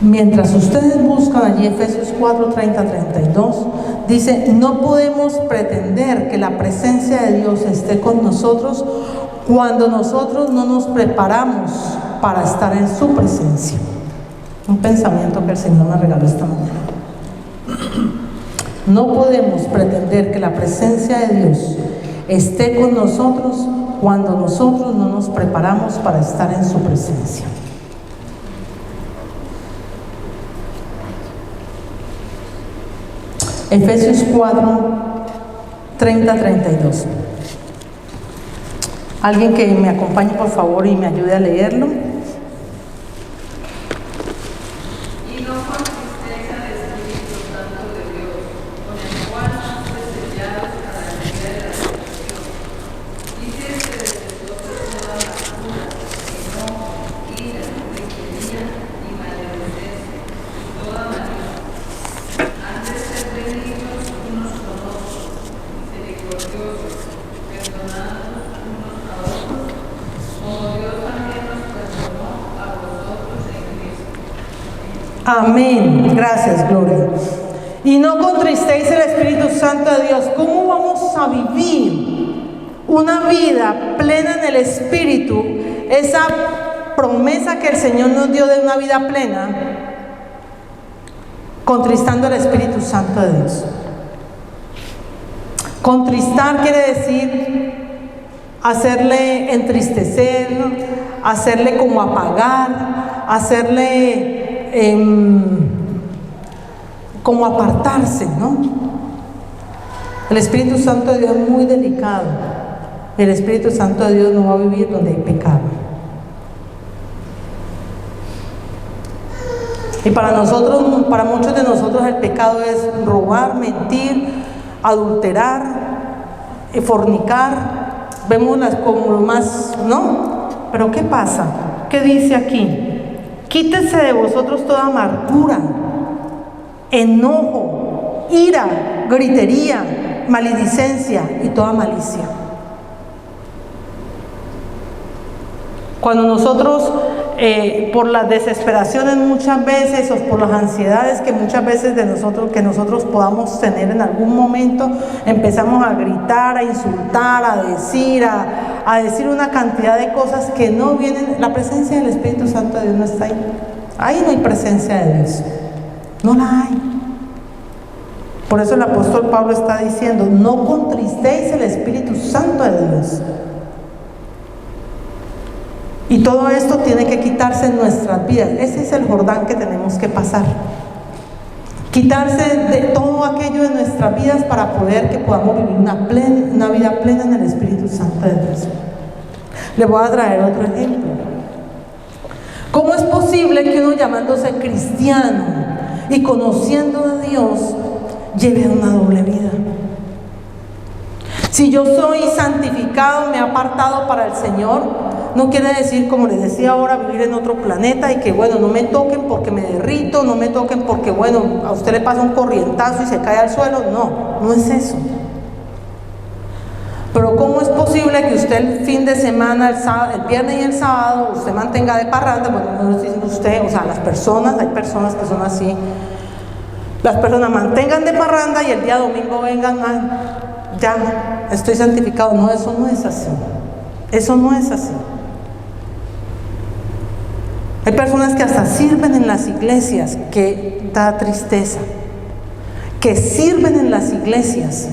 Mientras ustedes buscan allí Efesios 4:30-32, dice: no podemos pretender que la presencia de Dios esté con nosotros cuando nosotros no nos preparamos para estar en su presencia. Un pensamiento que el Señor me regaló esta mañana. No podemos pretender que la presencia de Dios esté con nosotros cuando nosotros no nos preparamos para estar en su presencia. Efesios 4:30-32. Alguien que me acompañe por favor y me ayude a leerlo. Y no contristeis al Espíritu Santo de Dios, con el cual fuisteis sellados para el día de la redención. Dice que desde entonces toda amargura, enojo, ira, gritería y maledicencia, y toda malicia. Antes ser benignos unos con otros, misericordiosos, perdonándonos unos a otros, como Dios también nos perdonó a vosotros en Cristo. Amén. Gracias, Gloria. Y no contristéis el Espíritu Santo de Dios. ¿Cómo vamos a vivir una vida plena en el Espíritu? Esa promesa que el Señor nos dio de una vida plena, contristando al Espíritu Santo de Dios. Contristar quiere decir hacerle entristecer, hacerle como apagar, hacerle como apartarse, ¿no? El Espíritu Santo de Dios es muy delicado. El Espíritu Santo de Dios no va a vivir donde hay pecado. Y para nosotros, para muchos de nosotros, el pecado es robar, mentir, adulterar, fornicar. Vémoslas como lo más, ¿no? Pero ¿qué pasa? ¿Qué dice aquí? Quítese de vosotros toda amargura, enojo, ira, gritería, maledicencia y toda malicia. Cuando nosotros por las desesperaciones muchas veces o por las ansiedades que muchas veces que nosotros podamos tener en algún momento, empezamos a gritar, a insultar, a decir una cantidad de cosas que no vienen. La presencia del Espíritu Santo de Dios no está ahí. Ahí no hay presencia de Dios, no la hay. Por eso el apóstol Pablo está diciendo: no contristéis el Espíritu Santo de Dios. Y todo esto tiene que quitarse en nuestras vidas. Ese es el Jordán que tenemos que pasar. Quitarse de todo aquello de nuestras vidas para que podamos vivir una vida plena en el Espíritu Santo de Dios. Le voy a traer otro ejemplo. ¿Cómo es posible que uno, llamándose cristiano y conociendo a Dios, lleve una doble vida? Si yo soy santificado, me he apartado para el Señor, no quiere decir, como les decía ahora, vivir en otro planeta y que bueno, no me toquen porque me derrito, no me toquen porque bueno, a usted le pasa un corrientazo y se cae al suelo. No, no es eso. Pero ¿cómo es posible que usted el fin de semana, el viernes y el sábado, usted mantenga de parranda? Bueno, no es usted, o sea, las personas, hay personas que son así. Las personas mantengan de parranda y el día domingo vengan, ya, estoy santificado. No, eso no es así. Eso no es así. Hay personas que hasta sirven en las iglesias, que da tristeza, que sirven en las iglesias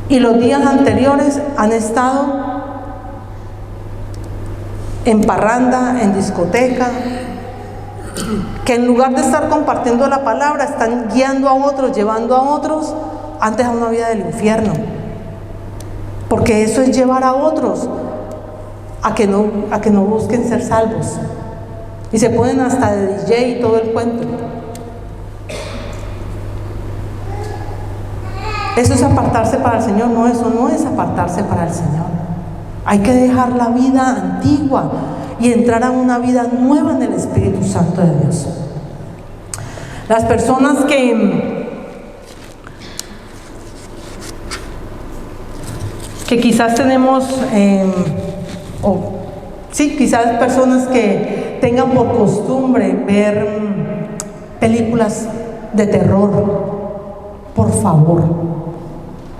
y los días anteriores han estado en parranda, en discoteca, que en lugar de estar compartiendo la palabra, están guiando a otros, llevando a otros antes a una vida del infierno, porque eso es llevar a otros a que no busquen ser salvos, y se ponen hasta de DJ y todo el cuento. Eso es apartarse para el Señor. No, eso no es apartarse para el Señor. Hay que dejar la vida antigua y entrar a una vida nueva en el Espíritu Santo de Dios. Las personas que quizás tenemos, quizás personas que tengan por costumbre ver películas de terror, por favor,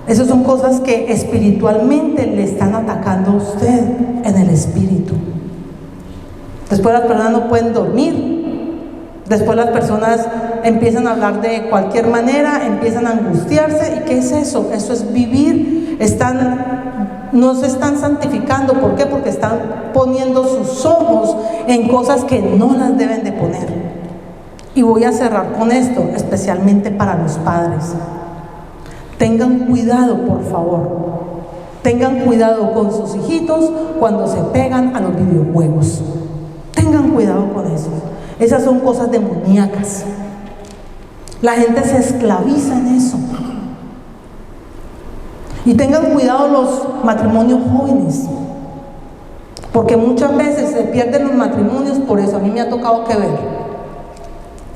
esas son cosas que espiritualmente le están atacando a usted en el espíritu. Después las personas no pueden dormir, después las personas empiezan a hablar de cualquier manera, empiezan a angustiarse. ¿Y qué es eso? Eso es vivir. No se están santificando. ¿Por qué? Porque están poniendo sus ojos en cosas que no las deben de poner. Y voy a cerrar con esto, especialmente para los padres. Tengan cuidado, por favor. Tengan cuidado con sus hijitos cuando se pegan a los videojuegos. Tengan cuidado con eso. Esas son cosas demoníacas. La gente se esclaviza en eso. Y tengan cuidado los matrimonios jóvenes, porque muchas veces se pierden los matrimonios por eso. A mí me ha tocado que ver.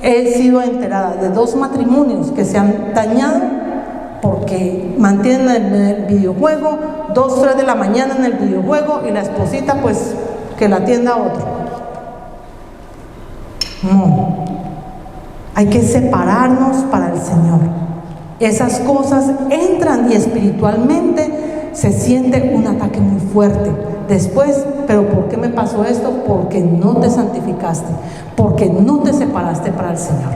He sido enterada de 2 matrimonios que se han dañado porque mantienen el videojuego, 2, 3 de la mañana en el videojuego, y la esposita pues que la atienda a otro. No, hay que separarnos para el Señor. Esas cosas entran y espiritualmente se siente un ataque muy fuerte. Después, ¿pero por qué me pasó esto? Porque no te santificaste, porque no te separaste para el Señor.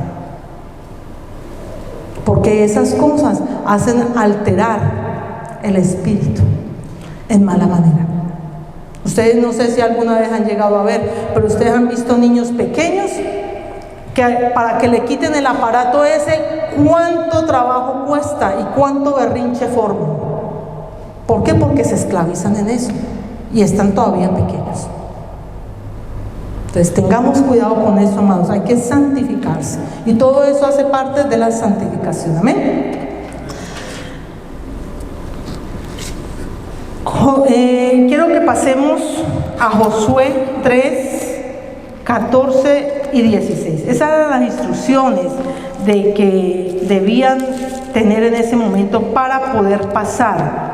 Porque esas cosas hacen alterar el espíritu en mala manera. Ustedes no sé si alguna vez han llegado a ver, pero ustedes han visto niños pequeños que para que le quiten el aparato ese, cuánto trabajo cuesta y cuánto berrinche forman. ¿Por qué? Porque se esclavizan en eso y están todavía pequeños. Entonces tengamos cuidado con eso, amados. Hay que santificarse y todo eso hace parte de la santificación. Amén. Quiero que pasemos a Josué 3, 14 y 16. Esas eran las instrucciones de que debían tener en ese momento para poder pasar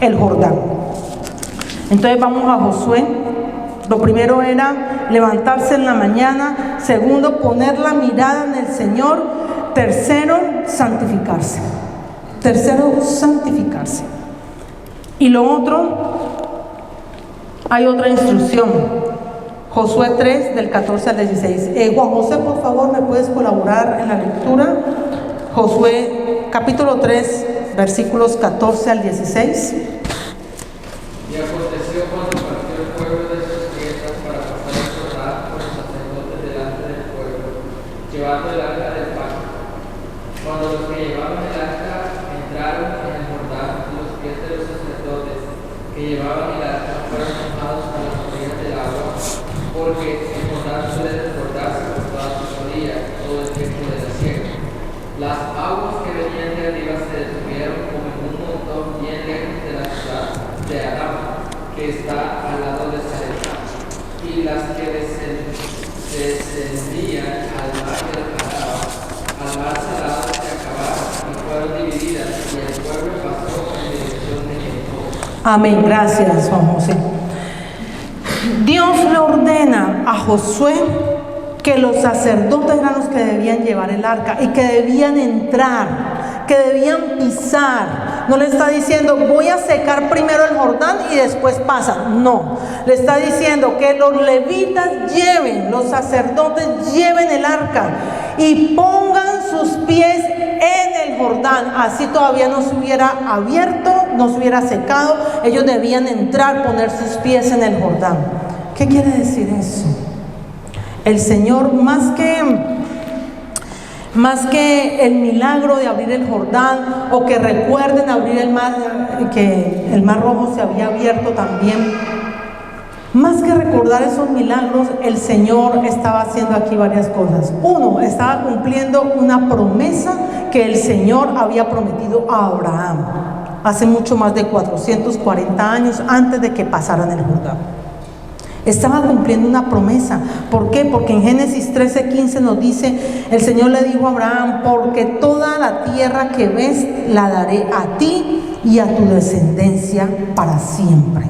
el Jordán. Entonces vamos a Josué. Lo primero era levantarse en la mañana. Segundo, poner la mirada en el Señor. Tercero, santificarse. Y lo otro, hay otra instrucción. Josué 3, del 14 al 16. Juan José, por favor, ¿me puedes colaborar en la lectura? Josué capítulo 3, versículos 14 al 16. Y aconteció cuando partió el pueblo de sus tiendas para pasar el Jordán con los sacerdotes delante del pueblo, llevando el arca del pacto. Cuando los que llevaban el arca entraron en el Jordán, los pies de los sacerdotes que llevaban el arca fueron mojados a las orillas del agua, porque el Jordán suele desbordarse por todas sus orillas todo el tiempo de la siega. Las aguas que venían de arriba se detuvieron como en un montón bien lejos de la ciudad de Aram, que está al lado de Sarepta, y las que descendían al mar del Araba, al mar salado se acabaron y fueron divididas, y el pueblo pasó en dirección de Jericó. Amén, gracias Juan José. Dios le ordena a Josué que los sacerdotes eran los que debían llevar el arca y que debían entrar, que debían pisar. No le está diciendo voy a secar primero el Jordán y después pasan. No, le está diciendo que los levitas lleven, los sacerdotes lleven el arca y pongan sus pies en el Jordán. Así todavía no se hubiera abierto, no se hubiera secado. Ellos debían entrar, poner sus pies en el Jordán. ¿Qué quiere decir eso? El Señor, más que el milagro de abrir el Jordán, o que recuerden abrir el mar, que el mar rojo se había abierto también, más que recordar esos milagros, el Señor estaba haciendo aquí varias cosas. Uno, estaba cumpliendo una promesa que el Señor había prometido a Abraham hace mucho más de 440 años antes de que pasaran el Jordán. Estaba cumpliendo una promesa. ¿Por qué? Porque en Génesis 13:15 nos dice, el Señor le dijo a Abraham, porque toda la tierra que ves la daré a ti y a tu descendencia para siempre.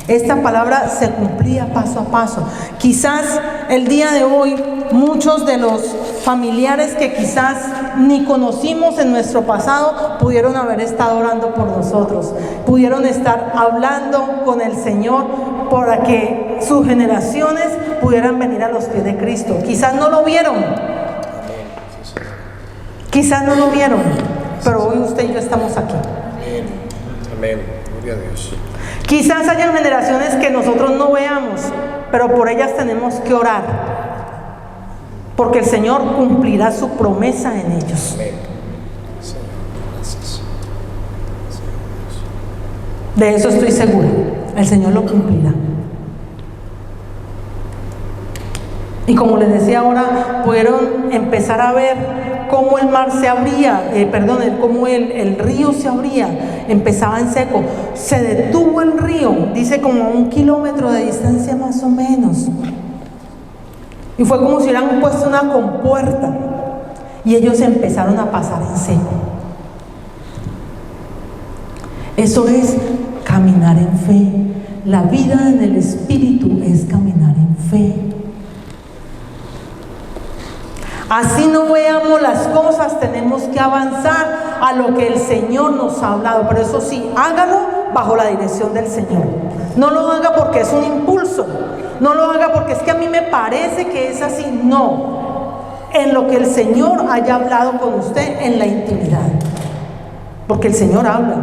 Esta palabra se cumplía paso a paso. Quizás el día de hoy muchos de los familiares que quizás ni conocimos en nuestro pasado pudieron haber estado orando por nosotros, pudieron estar hablando con el Señor para que sus generaciones pudieran venir a los pies de Cristo. Quizás no lo vieron, pero hoy usted y yo estamos aquí. Amén. Gloria a Dios. Quizás hayan generaciones que nosotros no veamos, pero por ellas tenemos que orar, porque el Señor cumplirá su promesa en ellos. Amén. Señor, gracias. De eso estoy segura. El Señor lo cumplirá. Y como les decía ahora, pudieron empezar a ver cómo el mar se abría, cómo el río se abría, empezaba en seco. Se detuvo el río, dice como a 1 kilómetro de distancia más o menos. Y fue como si hubieran puesto una compuerta y ellos empezaron a pasar en seco. Eso es caminar en fe. La vida en el Espíritu es caminar en fe. Así no veamos las cosas, tenemos que avanzar a lo que el Señor nos ha hablado. Pero eso sí, hágalo bajo la dirección del Señor. No lo haga porque es un impulso. No lo haga porque es que a mí me parece que es así. No. En lo que el Señor haya hablado con usted en la intimidad. Porque el Señor habla.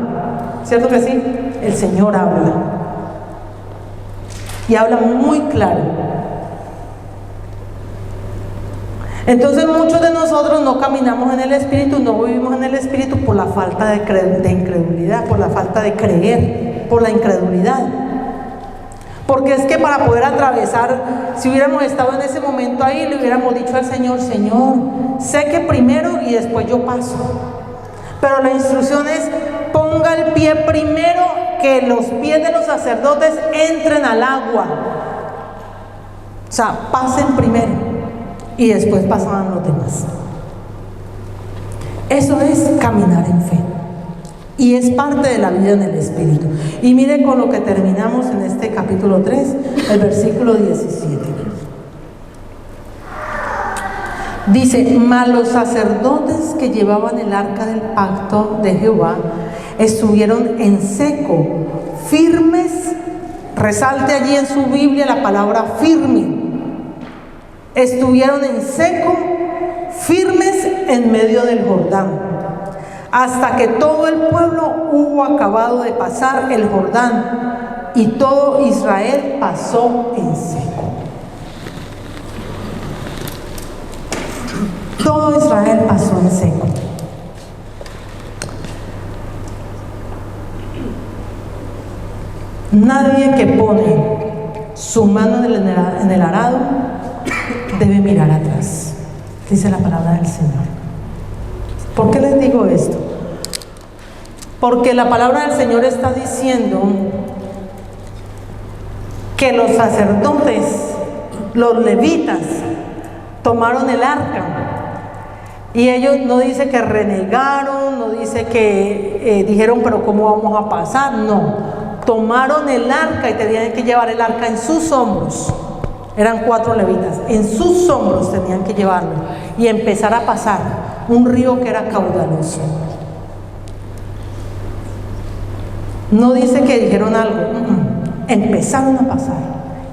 ¿Cierto que sí? El Señor habla. Y habla muy claro. Entonces muchos de nosotros no caminamos en el Espíritu, no vivimos en el Espíritu por la falta de incredulidad, por la falta de creer, por la incredulidad. Porque es que para poder atravesar, si hubiéramos estado en ese momento ahí, le hubiéramos dicho al Señor, Señor, sé que primero y después yo paso. Pero la instrucción es, ponga el pie primero, que los pies de los sacerdotes entren al agua. O sea, pasen primero. Y después pasaban los demás. Eso es caminar en fe. Y es parte de la vida en el Espíritu. Y mire con lo que terminamos en este capítulo 3, el versículo 17. Dice: mas los sacerdotes que llevaban el arca del pacto de Jehová estuvieron en seco, firmes. Resalte allí en su Biblia la palabra firme. Estuvieron en seco, firmes en medio del Jordán, hasta que todo el pueblo hubo acabado de pasar el Jordán, y todo Israel pasó en seco. Todo Israel pasó en seco. Nadie que pone su mano en el arado debe mirar atrás, dice la palabra del Señor. ¿Por qué les digo esto? Porque la palabra del Señor está diciendo que los sacerdotes, los levitas, tomaron el arca. Y ellos no dice que renegaron, no dice que dijeron, pero ¿cómo vamos a pasar? No, tomaron el arca y tenían que llevar el arca en sus hombros. Eran 4 levitas, en sus hombros tenían que llevarlo y empezar a pasar un río que era caudaloso. No dice que dijeron algo, empezaron a pasar.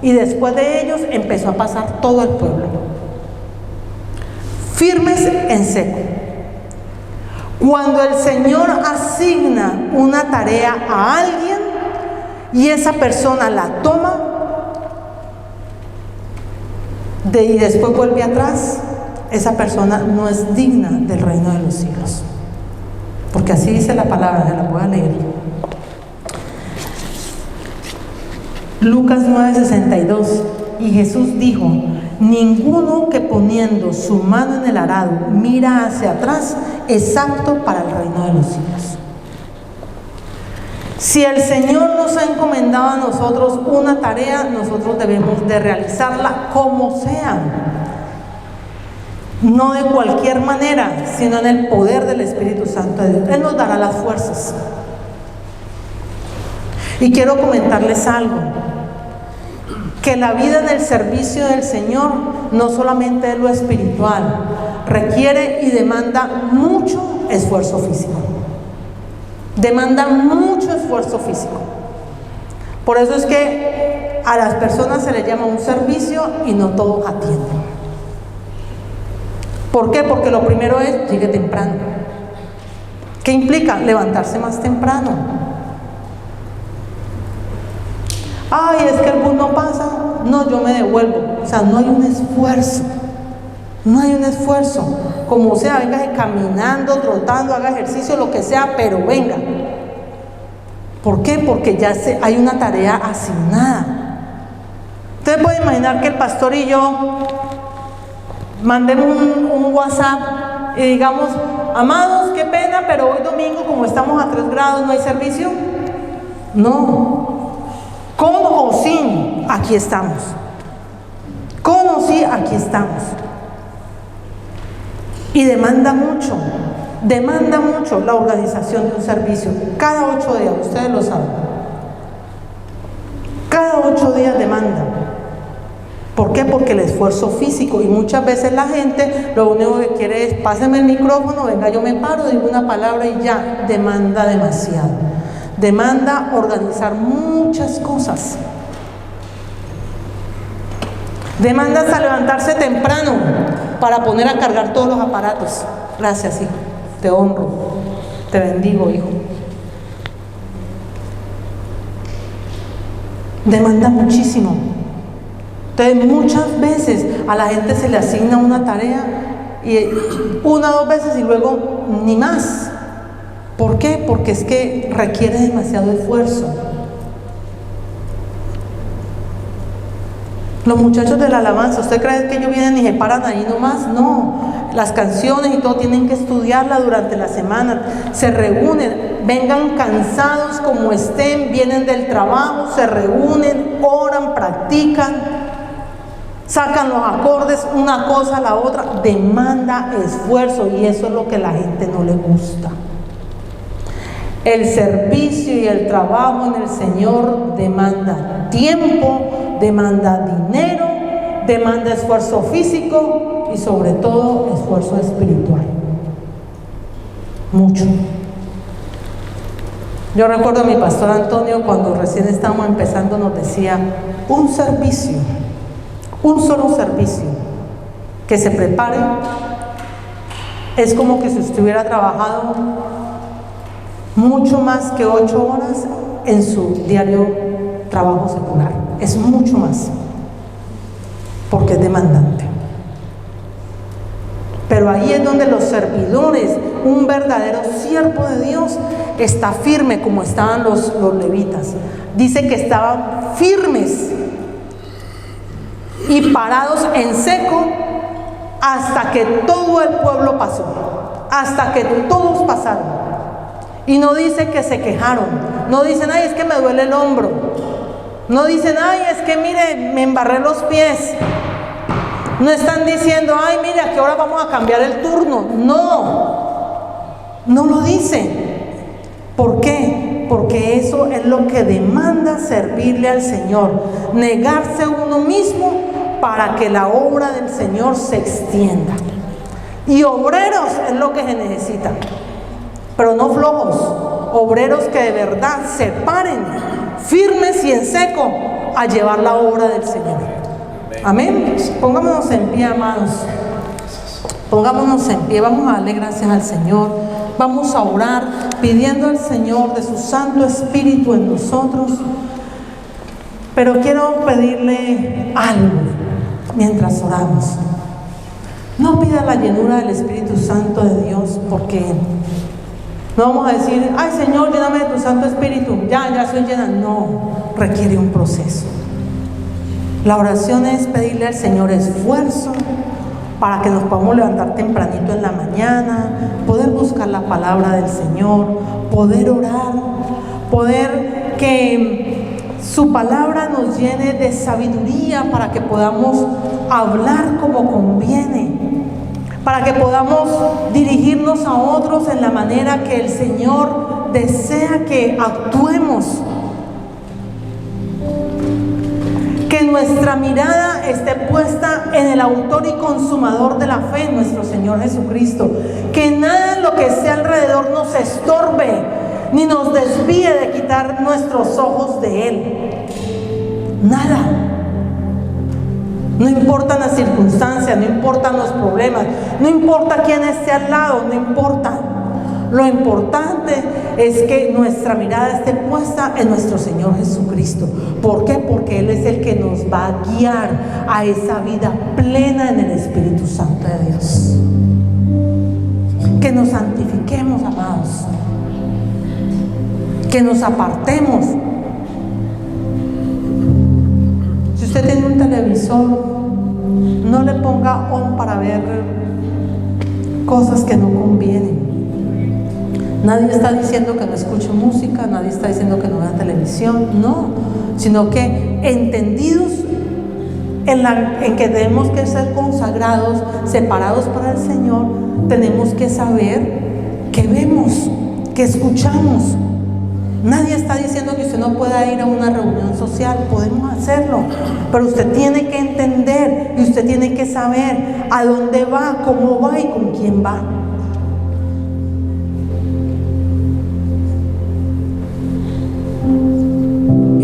Y después de ellos empezó a pasar todo el pueblo. Firmes en seco. Cuando el Señor asigna una tarea a alguien y esa persona la toma y después vuelve atrás, esa persona no es digna del reino de los cielos. Porque así dice la palabra, se la voy a leer. Lucas 9:62. Y Jesús dijo: ninguno que poniendo su mano en el arado mira hacia atrás es apto para el reino de los cielos. Si el Señor nos ha encomendado a nosotros una tarea, nosotros debemos de realizarla como sea, no de cualquier manera, sino en el poder del Espíritu Santo de Dios. Él nos dará las fuerzas. Y quiero comentarles algo, que la vida en el servicio del Señor no solamente es lo espiritual, requiere y demanda mucho esfuerzo físico. Demanda mucho esfuerzo físico. Por eso es que a las personas se les llama un servicio y no todos atienden. ¿Por qué? Porque lo primero es: llegue temprano. ¿Qué implica? Levantarse más temprano. Ay, es que el bus no pasa. No, yo me devuelvo. O sea, no hay un esfuerzo. No hay un esfuerzo. Como sea, venga caminando, trotando, haga ejercicio, lo que sea, pero venga. ¿Por qué? Porque ya hay una tarea asignada. Ustedes pueden imaginar que el pastor y yo mandemos un WhatsApp y digamos: amados, qué pena, pero hoy domingo, como estamos a 3 grados, no hay servicio. No. Con o sin, aquí estamos. Con o sin, aquí estamos. Y demanda mucho la organización de un servicio. Cada 8 días, ustedes lo saben. Cada 8 días demanda. ¿Por qué? Porque el esfuerzo físico, y muchas veces la gente lo único que quiere es: páseme el micrófono, venga, yo me paro, digo una palabra y ya. Demanda demasiado. Demanda organizar muchas cosas. Demanda hasta levantarse temprano para poner a cargar todos los aparatos. Gracias, hijo. Te honro. Te bendigo, hijo. Demanda muchísimo. Entonces, muchas veces a la gente se le asigna una tarea y 1 o 2 veces y luego ni más. ¿Por qué? Porque es que requiere demasiado esfuerzo. Los muchachos de la alabanza, ¿usted cree que ellos vienen y se paran ahí nomás? No, las canciones y todo tienen que estudiarla durante la semana. Se reúnen, vengan cansados como estén, vienen del trabajo, se reúnen, oran, practican, sacan los acordes, una cosa a la otra. Demanda esfuerzo, y eso es lo que a la gente no le gusta. El servicio y el trabajo en el Señor demanda tiempo, demanda dinero, demanda esfuerzo físico y sobre todo esfuerzo espiritual. Mucho. Yo recuerdo a mi pastor Antonio cuando recién estábamos empezando nos decía, un servicio, un solo servicio que se prepare es como que si usted hubiera trabajado mucho más que 8 horas en su diario trabajo secular. Es mucho más, porque es demandante. Pero ahí es donde los servidores, un verdadero siervo de Dios, está firme como estaban los levitas. Dice que estaban firmes y parados en seco hasta que todo el pueblo pasó, hasta que todos pasaron. Y no dice que se quejaron, no dicen, ay, es que me duele el hombro, no dicen, ay, es que mire, me embarré los pies. No están diciendo, ay, mire, ¿a qué hora vamos a cambiar el turno? No lo dicen. ¿Por qué? Porque eso es lo que demanda servirle al Señor, negarse a uno mismo para que la obra del Señor se extienda. Y obreros es lo que se necesita, pero no flojos, obreros que de verdad se paren firmes y en seco a llevar la obra del Señor. Amén. Pongámonos en pie, amados. Pongámonos en pie. Vamos a darle gracias al Señor. Vamos a orar pidiendo al Señor de su Santo Espíritu en nosotros. Pero quiero pedirle algo mientras oramos. No pida la llenura del Espíritu Santo de Dios, porque no vamos a decir, ay, Señor, lléname de tu Santo Espíritu. Ya soy llena. No, requiere un proceso. La oración es pedirle al Señor esfuerzo para que nos podamos levantar tempranito en la mañana, poder buscar la palabra del Señor, poder orar, poder que su palabra nos llene de sabiduría para que podamos hablar como conviene, para que podamos dirigirnos a otros en la manera que el Señor desea que actuemos. Que nuestra mirada esté puesta en el autor y consumador de la fe, nuestro Señor Jesucristo. Que nada de lo que esté alrededor nos estorbe, ni nos desvíe de quitar nuestros ojos de Él. Nada. No importan las circunstancias, no importan los problemas, no importa quién esté al lado, no importa. Lo importante es que nuestra mirada esté puesta en nuestro Señor Jesucristo. ¿Por qué? Porque Él es el que nos va a guiar a esa vida plena en el Espíritu Santo de Dios. Que nos santifiquemos, amados. Que nos apartemos. Si usted tiene un televisor, no le ponga on para ver cosas que no convienen. Nadie está diciendo que no escuche música, nadie está diciendo que no vea televisión, no, sino que entendidos en que tenemos que ser consagrados, separados para el Señor, tenemos que saber qué vemos, qué escuchamos. Nadie está diciendo que usted no pueda ir a una reunión social, podemos hacerlo, pero usted tiene que entender y usted tiene que saber a dónde va, cómo va y con quién va.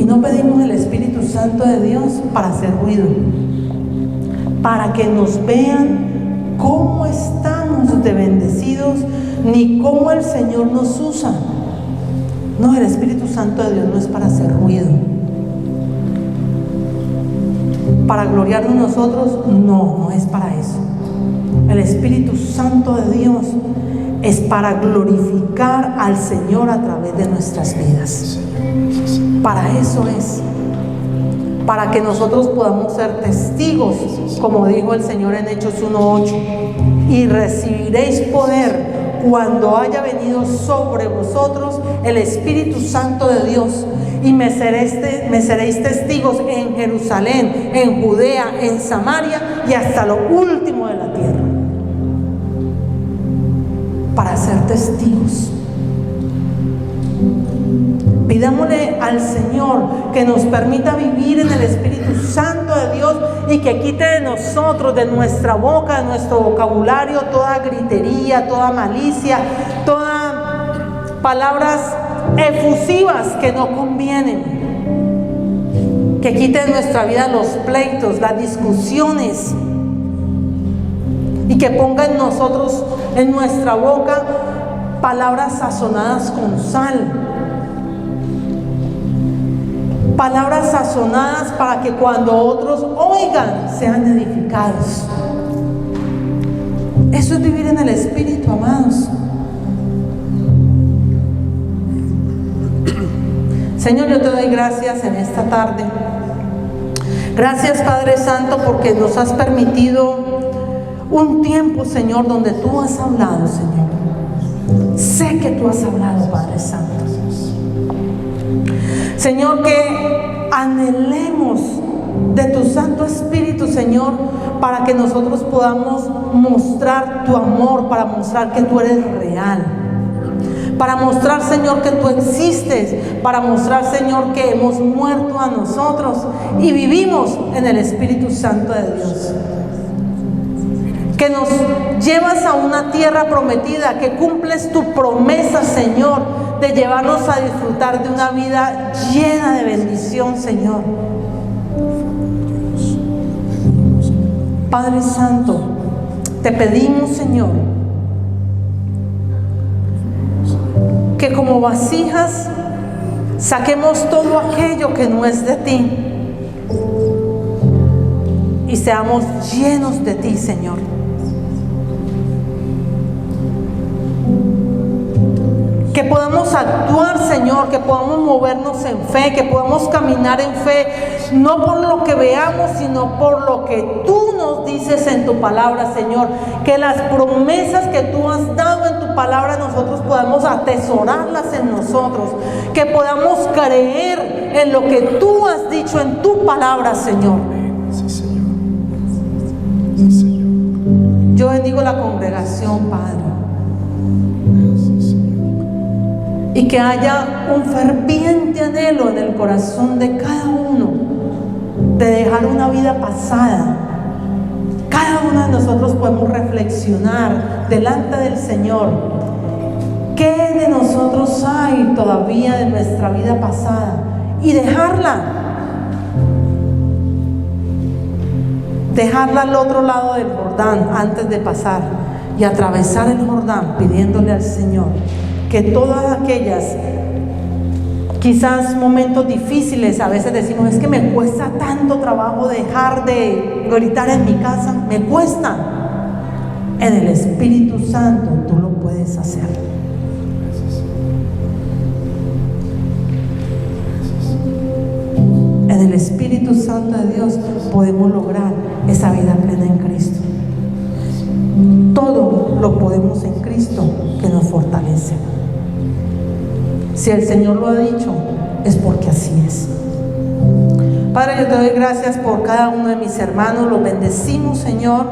No pedimos el Espíritu Santo de Dios para hacer ruido, para que nos vean cómo estamos de bendecidos, ni cómo el Señor nos usa. No, el Espíritu Santo de Dios no es para hacer ruido, para gloriarnos nosotros, no es para eso. El Espíritu Santo de Dios es para glorificar al Señor a través de nuestras vidas. Para eso es, para que nosotros podamos ser testigos, como dijo el Señor en Hechos 1:8, y recibiréis poder cuando haya venido sobre vosotros el Espíritu Santo de Dios, y me seréis testigos en Jerusalén, en Judea, en Samaria y hasta lo último de la tierra. Para ser testigos. Pidámosle al Señor que nos permita vivir en el Espíritu Santo de Dios y que quite de nosotros, de nuestra boca, de nuestro vocabulario, toda gritería, toda malicia, todas palabras efusivas que no convienen. Que quite de nuestra vida los pleitos, las discusiones, y que ponga en nosotros, en nuestra boca, palabras sazonadas con sal. Palabras sazonadas para que cuando otros oigan sean edificados. Eso es vivir en el Espíritu, amados. Señor, yo te doy gracias en esta tarde. Gracias, Padre Santo, porque nos has permitido un tiempo, Señor, donde tú has hablado, Señor. Sé que tú has hablado, Padre Santo. Señor, que anhelemos de tu Santo Espíritu, Señor, para que nosotros podamos mostrar tu amor, para mostrar que tú eres real, para mostrar, Señor, que tú existes, para mostrar, Señor, que hemos muerto a nosotros y vivimos en el Espíritu Santo de Dios. Que nos llevas a una tierra prometida, que cumples tu promesa, Señor, de llevarnos a disfrutar de una vida llena de bendición, Señor. Padre Santo, te pedimos, Señor, que como vasijas saquemos todo aquello que no es de ti y seamos llenos de ti, Señor. Que podamos actuar, Señor, que podamos movernos en fe, que podamos caminar en fe, no por lo que veamos, sino por lo que tú nos dices en tu palabra, Señor. Que las promesas que tú has dado en tu palabra nosotros podamos atesorarlas en nosotros, que podamos creer en lo que tú has dicho en tu palabra, Señor. Sí, Señor. Sí, Señor. Yo bendigo la congregación, Padre. Y que haya un ferviente anhelo en el corazón de cada uno de dejar una vida pasada. Cada uno de nosotros podemos reflexionar delante del Señor. ¿Qué de nosotros hay todavía de nuestra vida pasada? Y dejarla al otro lado del Jordán antes de pasar y atravesar el Jordán pidiéndole al Señor que todas aquellas, quizás momentos difíciles, a veces decimos, es que me cuesta tanto trabajo dejar de gritar en mi casa, me cuesta. En el Espíritu Santo tú lo puedes hacer. En el Espíritu Santo de Dios podemos lograr esa vida plena en Cristo. Todo lo podemos en Cristo que nos fortalece. Si el Señor lo ha dicho, es porque así es. Padre, yo te doy gracias por cada uno de mis hermanos. Los bendecimos, Señor.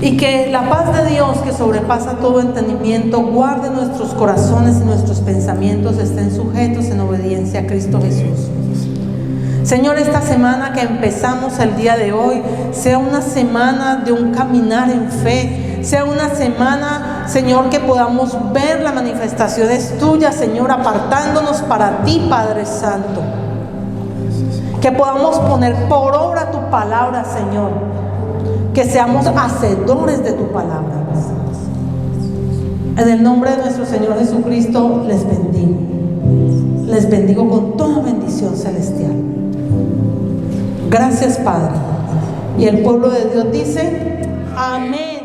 Y que la paz de Dios, que sobrepasa todo entendimiento, guarde nuestros corazones y nuestros pensamientos, estén sujetos en obediencia a Cristo Jesús. Señor, esta semana que empezamos el día de hoy sea una semana de un caminar en fe. Sea una semana, Señor, que podamos ver las manifestaciones tuyas, Señor, apartándonos para ti, Padre Santo. Que podamos poner por obra tu palabra, Señor. Que seamos hacedores de tu palabra. En el nombre de nuestro Señor Jesucristo les bendigo. Les bendigo con toda bendición celestial. Gracias, Padre. Y el pueblo de Dios dice, amén.